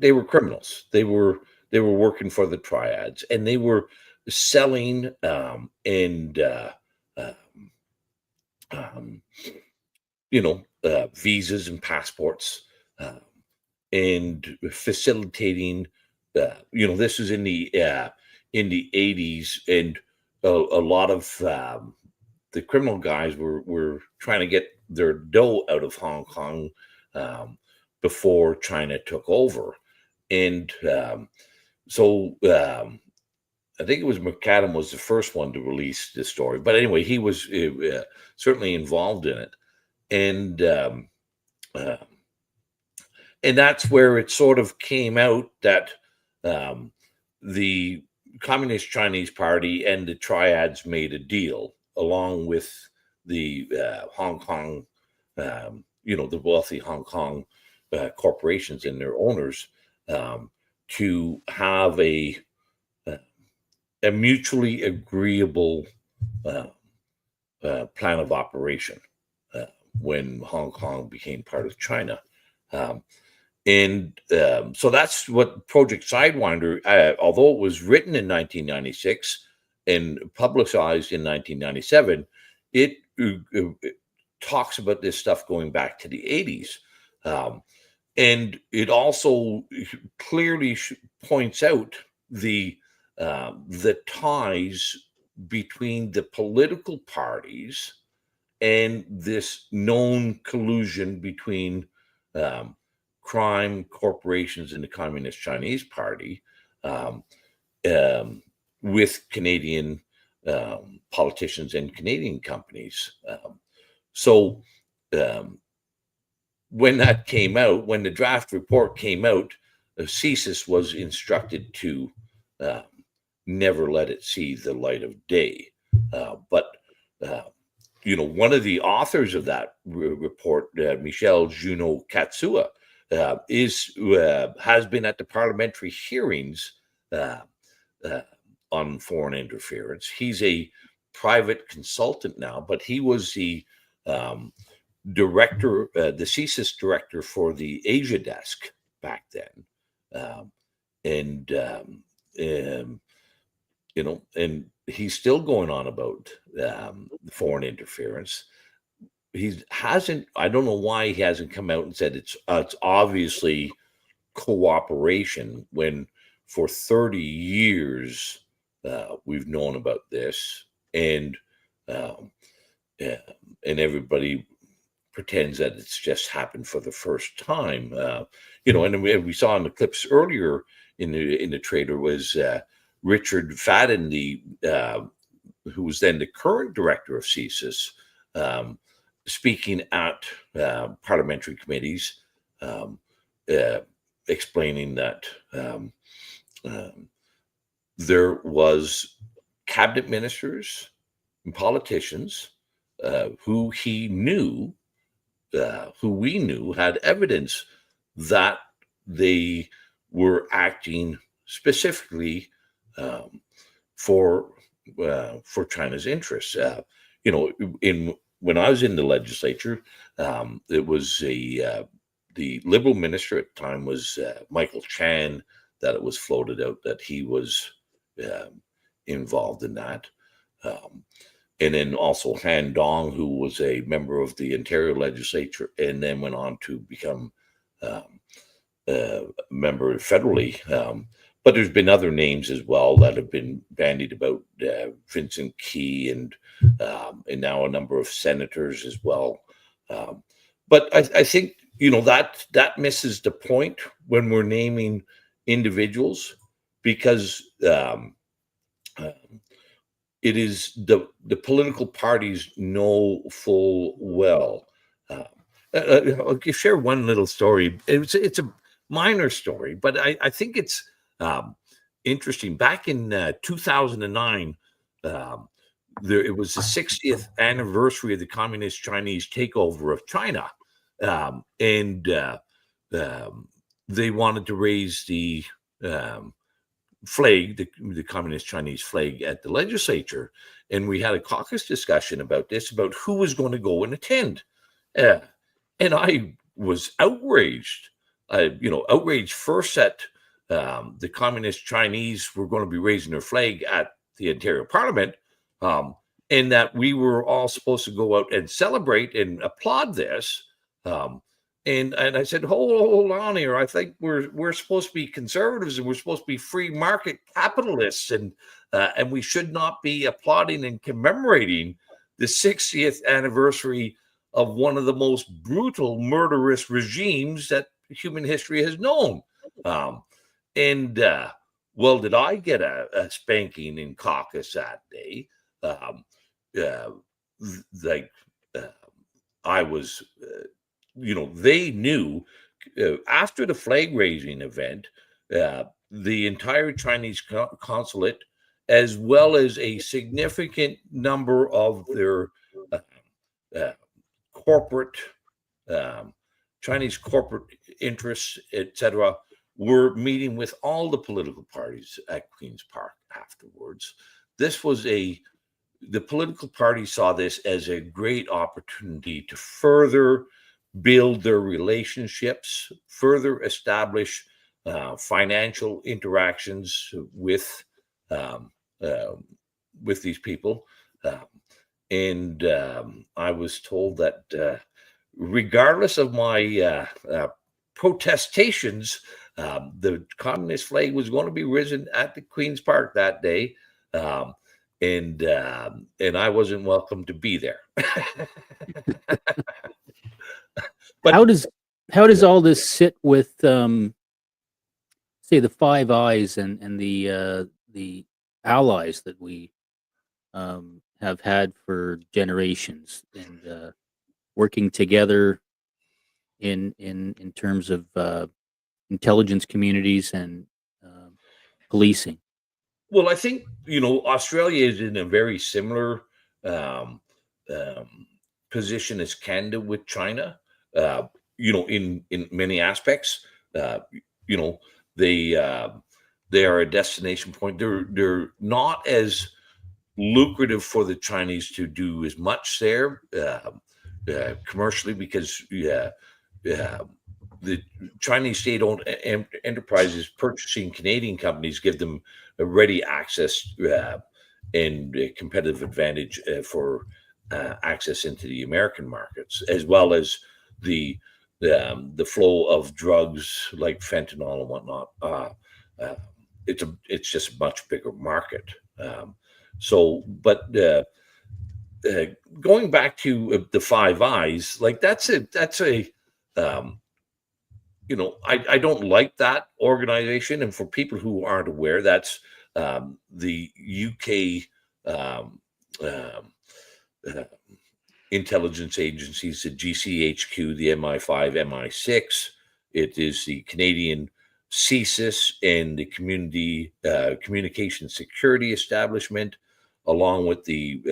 they were criminals. They were working for the triads, and they were selling visas and passports, and facilitating. This was in the 80s, and a lot of the criminal guys were trying to get their dough out of Hong Kong before China took over, and so I think it was McAdam was the first one to release this story. But anyway, he was certainly involved in it, and that's where it sort of came out that the Communist Chinese Party and the triads made a deal, along with the Hong Kong, the wealthy Hong Kong corporations and their owners, to have a mutually agreeable plan of operation when Hong Kong became part of China. So that's what Project Sidewinder, although it was written in 1996 and publicized in 1997, it talks about this stuff going back to the 80s. And it also clearly points out the ties between the political parties and this known collusion between crime corporations and the Communist Chinese Party with Canadian politicians and Canadian companies. When that came out, when the draft report came out, CSIS was instructed to never let it see the light of day. But one of the authors of that report, Michel Junot Katsua, has been at the parliamentary hearings on foreign interference. He's a private consultant now, but he was the director, the CSIS director for the Asia desk back then, and he's still going on about foreign interference. I don't know why he hasn't come out and said it's obviously cooperation, when for 30 years we've known about this, and everybody pretends that it's just happened for the first time. And we saw in the clips earlier in the trailer was Richard Fadden, who was then the current director of CSIS, speaking at parliamentary committees, explaining that there was cabinet ministers and politicians who he knew who we knew had evidence that they were acting specifically for China's interests. When I was in the legislature, it was the Liberal minister at the time was Michael Chan, that it was floated out that he was involved in that. And then also Han Dong, who was a member of the Ontario legislature and then went on to become a member federally. But there's been other names as well that have been bandied about, Vincent Key and now a number of senators as well. But I think, that misses the point when we're naming individuals, because it is the political parties know full well. I'll share one little story. It's a minor story, but I think it's interesting. Back in 2009, it was the 60th anniversary of the Communist Chinese takeover of China, and they wanted to raise the flag, the Communist Chinese flag, at the legislature, and we had a caucus discussion about this, about who was going to go and attend, and I was outraged. Outraged first that the Communist Chinese were going to be raising their flag at the Ontario Parliament, and that we were all supposed to go out and celebrate and applaud this. And I said, hold on here. I think we're supposed to be conservatives, and we're supposed to be free market capitalists, and we should not be applauding and commemorating the 60th anniversary of one of the most brutal, murderous regimes that human history has known. Well, did I get a spanking in caucus that day? I was. They knew after the flag raising event, the entire Chinese consulate, as well as a significant number of their corporate Chinese corporate interests, etc., were meeting with all the political parties at Queen's Park afterwards. The political parties saw this as a great opportunity to further build their relationships, further establish financial interactions with these people. I was told that regardless of my protestations, the communist flag was going to be risen at the Queen's Park that day. And I wasn't welcome to be there. But how does all this sit with say the Five Eyes and the allies that we have had for generations, and working together in terms of intelligence communities and policing? Well, I think Australia is in a very similar position as Canada with China. In many aspects, they are a destination point. They're not as lucrative for the Chinese to do as much there commercially, because the Chinese state-owned enterprises purchasing Canadian companies give them a ready access and a competitive advantage for access into the American markets, as well as the flow of drugs like fentanyl and whatnot. It's just a much bigger market. Going back to the Five Eyes, like that's a I don't like that organization. And for people who aren't aware, that's the UK intelligence agencies, the GCHQ, the MI5, MI6. It is the Canadian CSIS and the Communication Security Establishment, along with the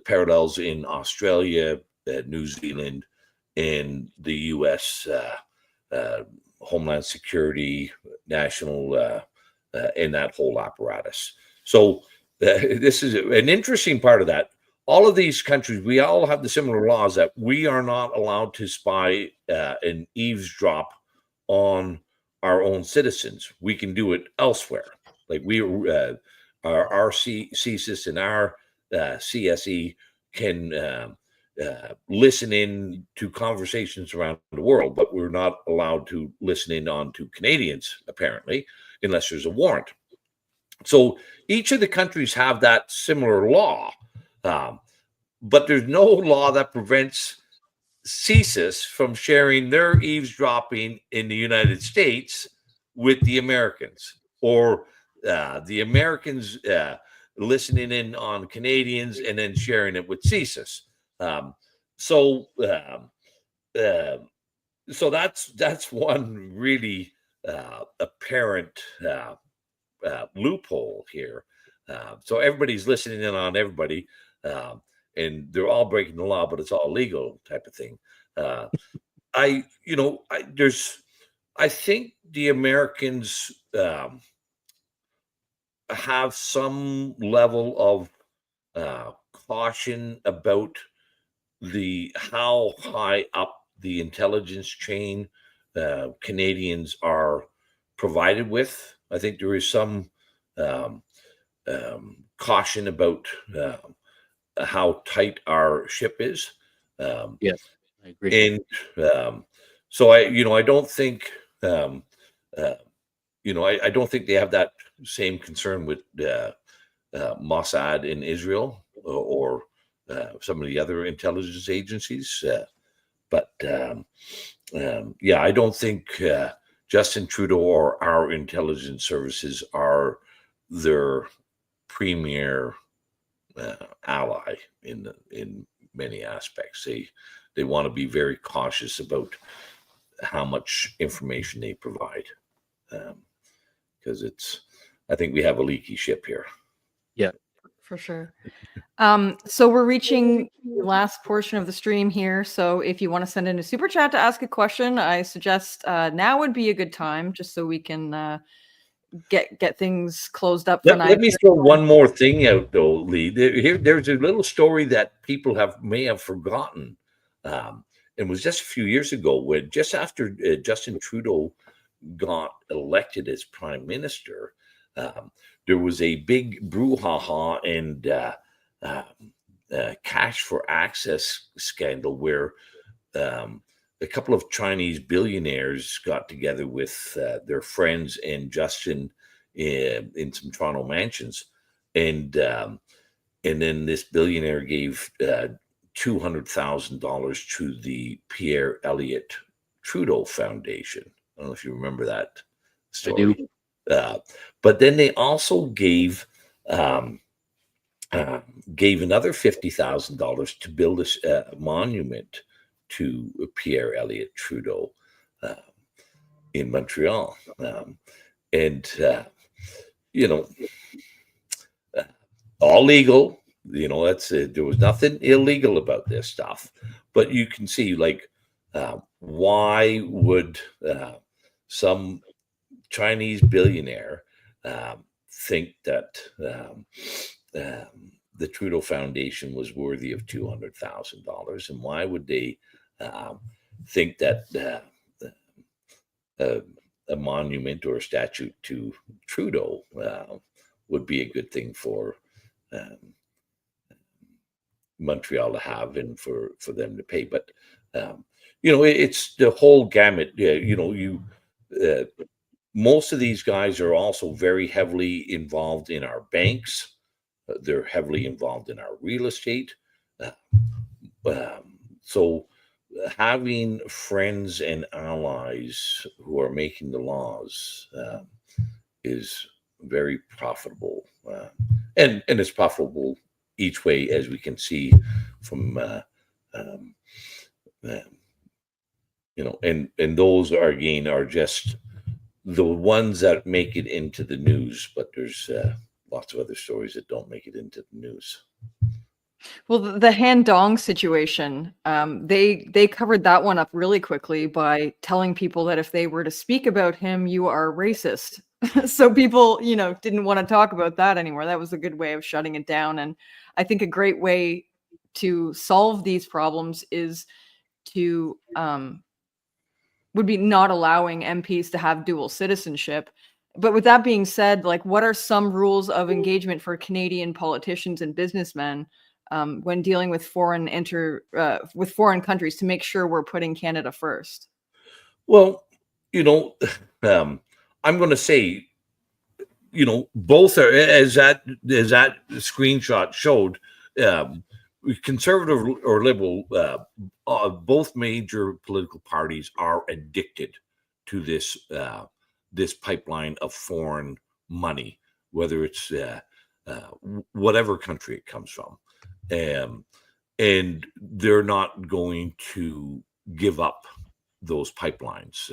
parallels in Australia, New Zealand, in the U.S. Homeland Security, national, and that whole apparatus. So this is an interesting part of that. All of these countries, we all have the similar laws that we are not allowed to spy and eavesdrop on our own citizens. We can do it elsewhere. Like our CSIS and our CSE can listen in to conversations around the world, but we're not allowed to listen in on to Canadians, apparently, unless there's a warrant. So each of the countries have that similar law, but there's no law that prevents CSIS from sharing their eavesdropping in the United States with the Americans, or the Americans listening in on Canadians and then sharing it with CSIS. So that's one really apparent loophole here. So everybody's listening in on everybody, and they're all breaking the law, but it's all legal type of thing. I think the Americans have some level of caution about how high up the intelligence chain Canadians are provided with. I think there is some caution about how tight our ship is. Yes, I agree. And so I don't think I don't think they have that same concern with Mossad in Israel or some of the other intelligence agencies. But I don't think Justin Trudeau or our intelligence services are their premier ally in many aspects. They want to be very cautious about how much information they provide, because I think we have a leaky ship here. Yeah, for sure. So we're reaching the last portion of the stream here. So if you want to send in a super chat to ask a question, I suggest now would be a good time, just so we can get things closed up. Let me throw one more thing out, though, Lee. There's a little story that people may have forgotten. It was just a few years ago, when just after Justin Trudeau got elected as prime minister, there was a big brouhaha and cash for access scandal where a couple of Chinese billionaires got together with their friends and Justin in some Toronto mansions, and then this billionaire gave $200,000 to the Pierre Elliott Trudeau Foundation. I don't know if you remember that story. I do. But then they also gave another $50,000 to build a monument to Pierre Elliott Trudeau in Montreal. All legal. There was nothing illegal about this stuff, but you can see, why would some Chinese billionaire think that the Trudeau Foundation was worthy of $200,000, and why would they think that a monument or a statue to Trudeau would be a good thing for Montreal to have and for them to pay? But it's the whole gamut. Most of these guys are also very heavily involved in our banks. They're heavily involved in our real estate. So having friends and allies who are making the laws is very profitable, and it's profitable each way, as we can see from and those are just the ones that make it into the news, but there's lots of other stories that don't make it into the news. Well, the Han Dong situation, they covered that one up really quickly by telling people that if they were to speak about him, you are racist. So people, didn't want to talk about that anymore. That was a good way of shutting it down. And I think a great way to solve these problems is to would be not allowing MPs to have dual citizenship. But with that being said, like, what are some rules of engagement for Canadian politicians and businessmen when dealing with foreign countries to make sure we're putting Canada first? Well, I'm going to say, both are, as that screenshot showed, conservative or liberal, both major political parties are addicted to this pipeline of foreign money, whether it's whatever country it comes from, and they're not going to give up those pipelines.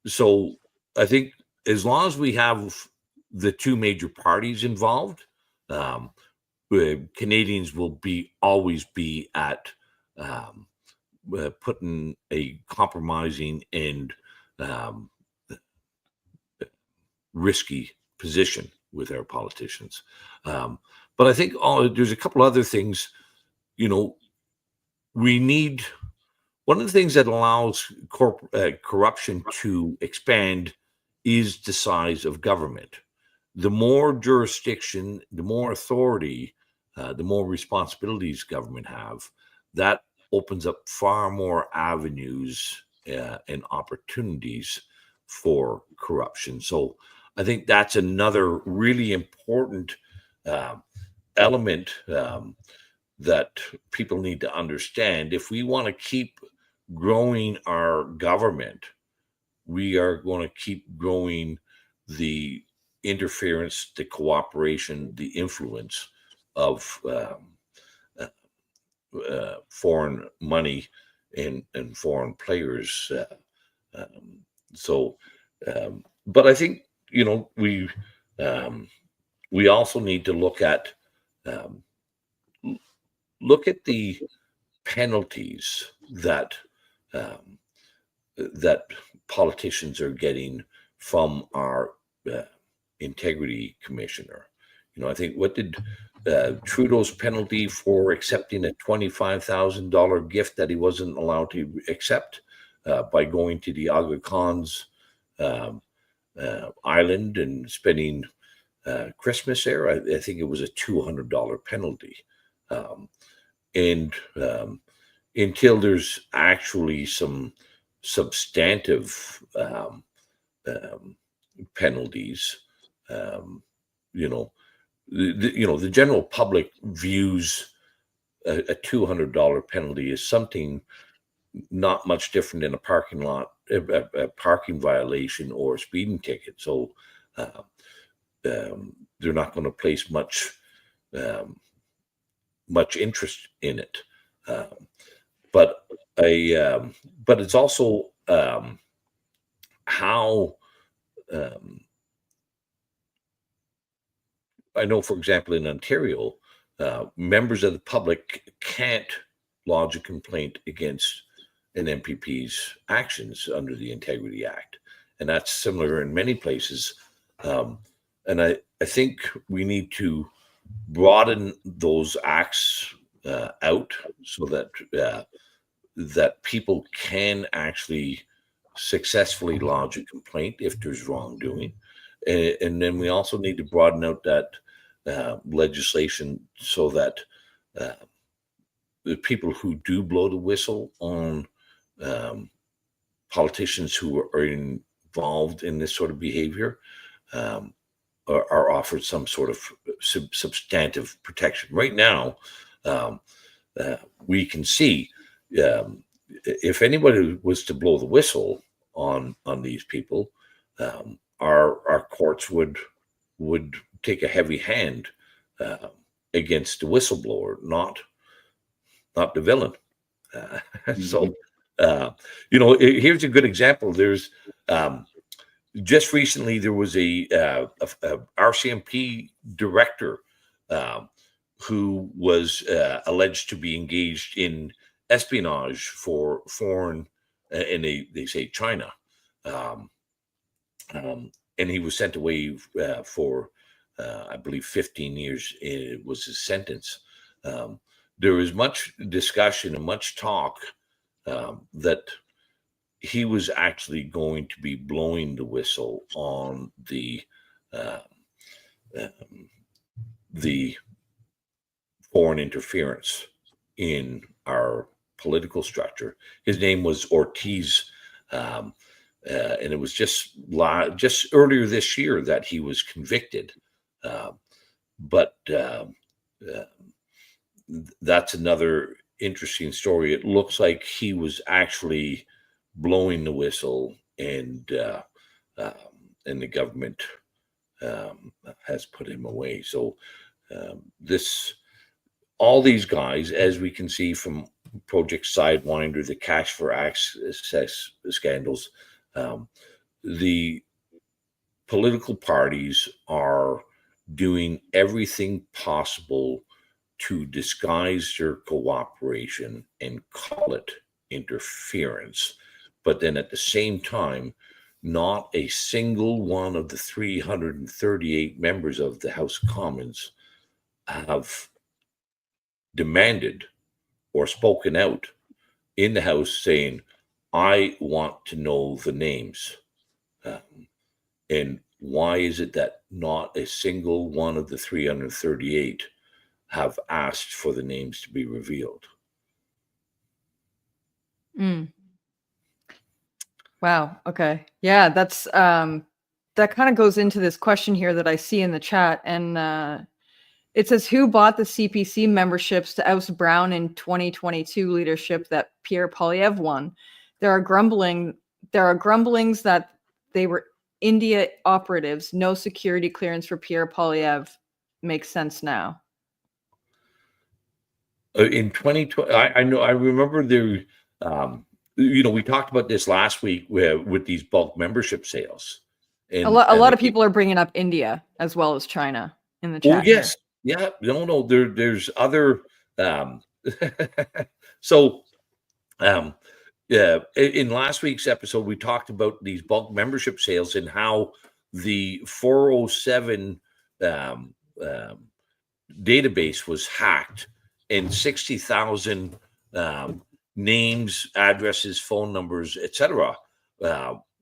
So I think as long as we have the two major parties involved, Canadians will always be at putting a compromising and risky position with our politicians. But I think there's a couple other things. We need, one of the things that allows corruption to expand is the size of government. The more jurisdiction, the more authority, the more responsibilities government have, that opens up far more avenues and opportunities for corruption. So I think that's another really important element that people need to understand. If we want to keep growing our government, we are going to keep growing the interference, the cooperation, the influence of foreign money and foreign players. But I think we also need to look at the penalties that politicians are getting from our integrity commissioner. I think, what did Trudeau's penalty for accepting a $25,000 gift that he wasn't allowed to accept by going to the Aga Khan's island and spending Christmas there? I think it was a $200 penalty. And until there's actually some substantive penalties, the general public views a $200 penalty as something not much different than a parking parking violation or a speeding ticket. So they're not going to place much interest in it. But it's also how I know, for example, in Ontario, members of the public can't lodge a complaint against an MPP's actions under the Integrity Act. And that's similar in many places. And I think we need to broaden those acts out so that people can actually successfully lodge a complaint if there's wrongdoing. And then we also need to broaden out that legislation so that the people who do blow the whistle on politicians who are involved in this sort of behavior are offered some sort of substantive protection. Right now, we can see if anybody was to blow the whistle on these people, our courts would take a heavy hand against the whistleblower, not the villain. So, here's a good example. There's just recently there was a RCMP director who was alleged to be engaged in espionage for foreign, and they say China. And he was sent away for, I believe, 15 years. It was his sentence. There was much discussion and much talk that he was actually going to be blowing the whistle on the foreign interference in our political structure. His name was Ortiz. And it was just earlier this year that he was convicted. But that's another interesting story. It looks like he was actually blowing the whistle, and the government has put him away. So all these guys, as we can see from Project Sidewinder, the cash for access scandals, the political parties are doing everything possible to disguise their cooperation and call it interference. But then at the same time, not a single one of the 338 members of the House of Commons have demanded or spoken out in the House saying, I want to know the names. And why is it that not a single one of the 338 have asked for the names to be revealed? Wow. Okay. Yeah, that's that kind of goes into this question here that I see in the chat, and it says, who bought the CPC memberships to oust Brown in 2022 leadership that Pierre Poilievre won? There are grumblings that they were India operatives. No security clearance for Pierre Poilievre makes sense now. In 2020, I remember there. We talked about this last week with these bulk membership sales. And a lot of people are bringing up India as well as China in the chat. Oh yes, yeah. No. There's other. So, in last week's episode, we talked about these bulk membership sales and how the 407 database was hacked, and 60,000 names, addresses, phone numbers, etc.,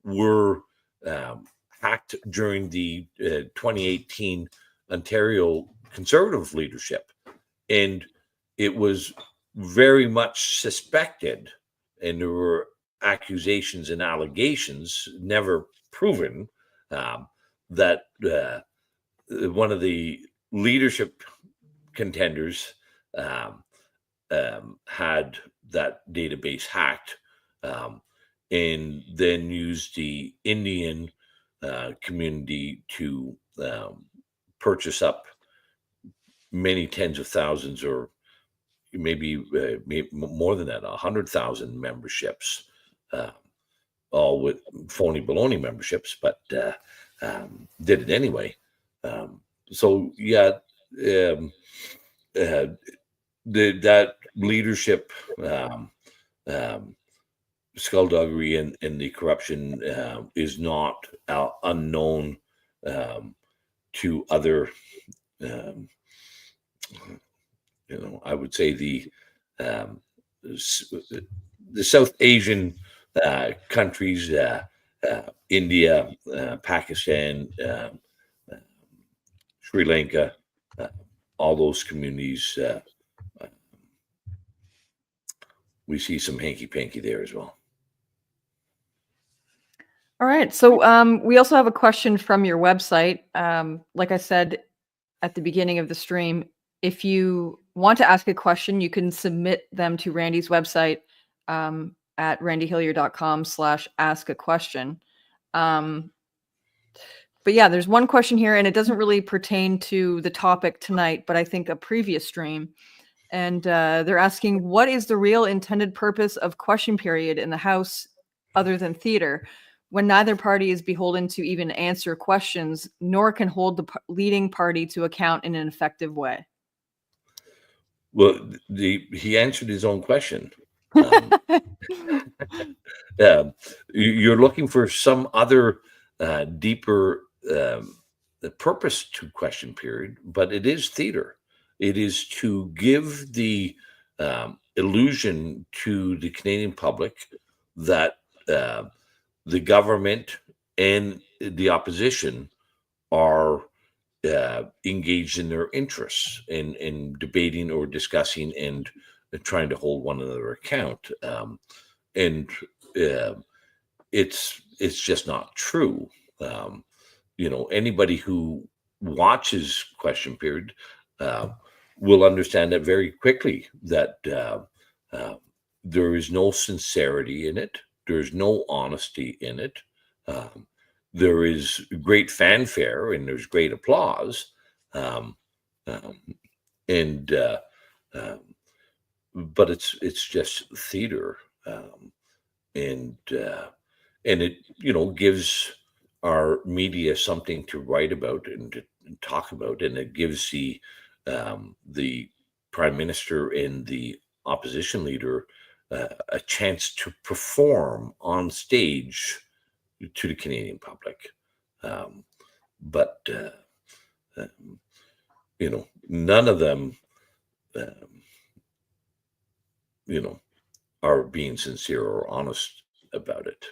were hacked during the 2018 Ontario Conservative leadership. And it was very much suspected, and there were accusations and allegations, never proven, that one of the leadership contenders had that database hacked, and then used the Indian community to purchase up many tens of thousands, or maybe more than that, 100,000 memberships, all with phony baloney memberships, but did it anyway. So yeah, that leadership skullduggery and the corruption is not unknown to other. I would say the South Asian countries, India, Pakistan, Sri Lanka, all those communities, we see some hanky-panky there as well. All right. So we also have a question from your website. Like I said at the beginning of the stream, if you want to ask a question, you can submit them to Randy's website at randyhillier.com/ask-a-question. But yeah, there's one question here, and it doesn't really pertain to the topic tonight, but I think a previous stream. And they're asking, what is the real intended purpose of question period in the House other than theater, when neither party is beholden to even answer questions, nor can hold the leading party to account in an effective way? Well, he answered his own question. Um, you're looking for some other deeper purpose to question period, but it is theater. It is to give the illusion to the Canadian public that the government and the opposition are engaged in their interests in debating or discussing and trying to hold one another account. And it's just not true. Anybody who watches Question Period will understand that very quickly that there is no sincerity in it. There's no honesty in it. There is great fanfare and there's great applause, and but it's just theater, and it gives our media something to write about and to talk about, and it gives the prime minister and the opposition leader a chance to perform on stage to the Canadian public. But none of them, are being sincere or honest about it.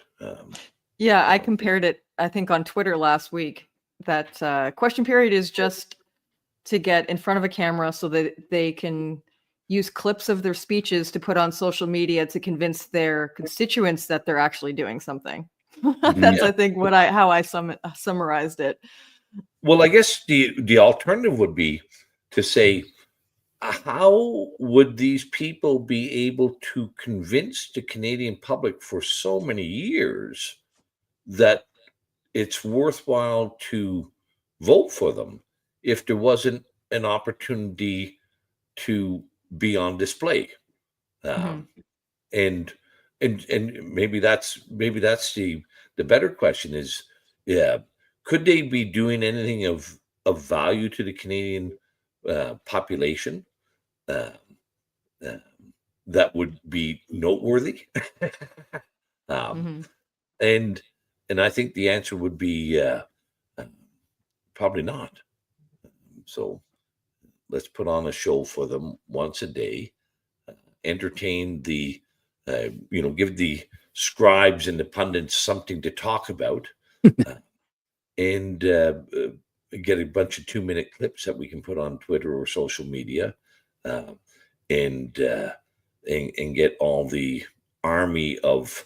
Yeah, I compared it, I think, on Twitter last week, that Question Period is just to get in front of a camera so that they can use clips of their speeches to put on social media to convince their constituents that they're actually doing something. That's, I think, how I summarized it. Well, I guess the alternative would be to say, how would these people be able to convince the Canadian public for so many years that it's worthwhile to vote for them if there wasn't an opportunity to be on display? And maybe that's the better question is, could they be doing anything of value to the Canadian population that would be noteworthy? And I think the answer would be probably not. So let's put on a show for them once a day, entertain the give the scribes and the pundits something to talk about, and get a bunch of 2-minute clips that we can put on Twitter or social media, and get all the army of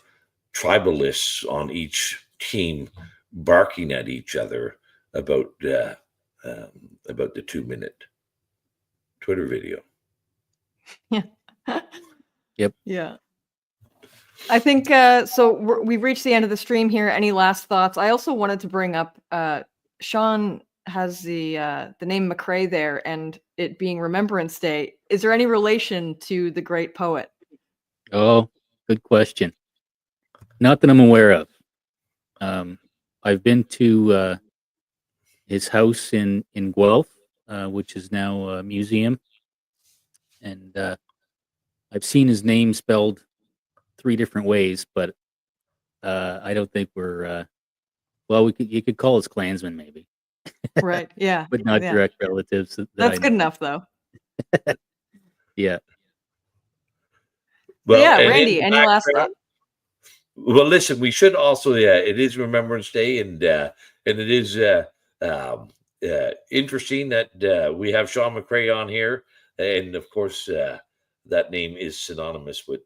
tribalists on each team barking at each other about the 2-minute Twitter video. Yeah. Yep. Yeah. I think so. We've reached the end of the stream here. Any last thoughts? I also wanted to bring up Sean has the name McRae there, and it being Remembrance Day. Is there any relation to the great poet? Oh, good question. Not that I'm aware of. I've been to his house in Guelph, which is now a museum, and I've seen his name spelled 3 different ways, but I don't think we're well. You could call us Klansmen, maybe. Right. Yeah. But not yeah. direct relatives. That's good enough, though. Yeah. Well, yeah, Randy. Any last thought? Well, listen. We should also. It is Remembrance Day, and it is interesting that we have Sean McRae on here, and of course, that name is synonymous with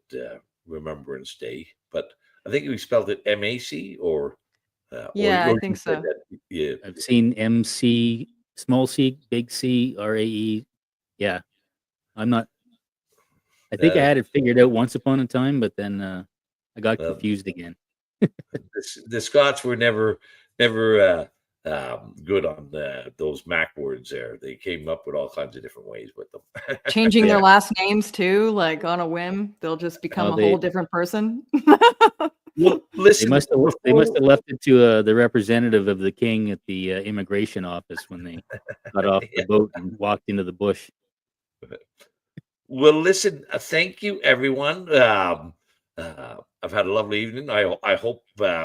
Remembrance Day. But I think we spelled it MAC or. Yeah, I think so. Yeah, I've seen MC, small c, big C, RAE. Yeah, I'm not. I think I had it figured out once upon a time, but then I got confused again. The Scots were never good on those Mac words there. They came up with all kinds of different ways with them. Changing their last names too, like on a whim, they'll just become a whole different person. Well, listen, they must have left it to the representative of the king at the immigration office when they got off the boat and walked into the bush. Well, listen, thank you, everyone. I've had a lovely evening. I hope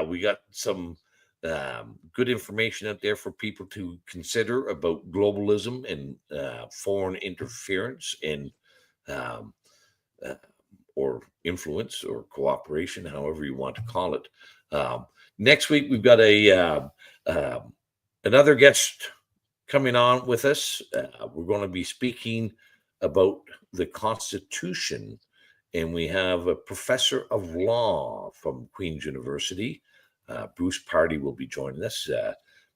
we got some good information out there for people to consider about globalism and foreign interference and or influence or cooperation, however you want to call it. Next week, we've got another guest coming on with us. We're going to be speaking about the Constitution, and we have a professor of law from Queen's University. Bruce Pardy will be joining us.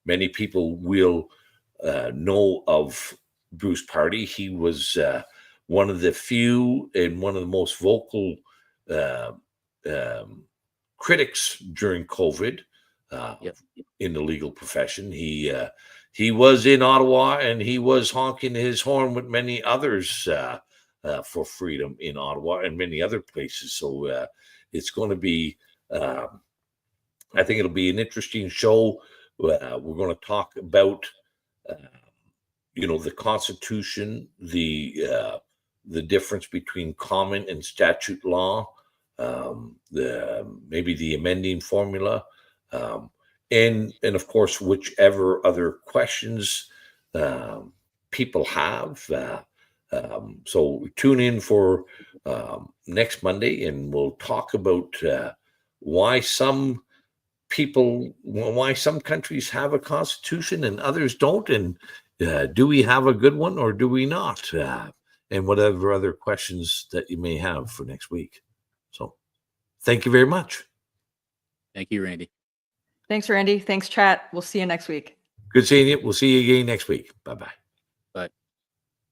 Many people will know of Bruce Pardy. He was one of the few and one of the most vocal critics during COVID in the legal profession. He was in Ottawa, and he was honking his horn with many others for freedom in Ottawa and many other places. So it's going to be, I think it'll be an interesting show. We're going to talk about, the Constitution, the difference between common and statute law, maybe the amending formula, and of course, whichever other questions people have. So tune in for next Monday, and we'll talk about why some countries have a constitution and others don't, and do we have a good one or do we not? And whatever other questions that you may have for next week. So thank you very much. Thank you, Randy. Thanks, Randy. Thanks, chat. We'll see you next week. Good seeing you. We'll see you again next week. Bye-bye.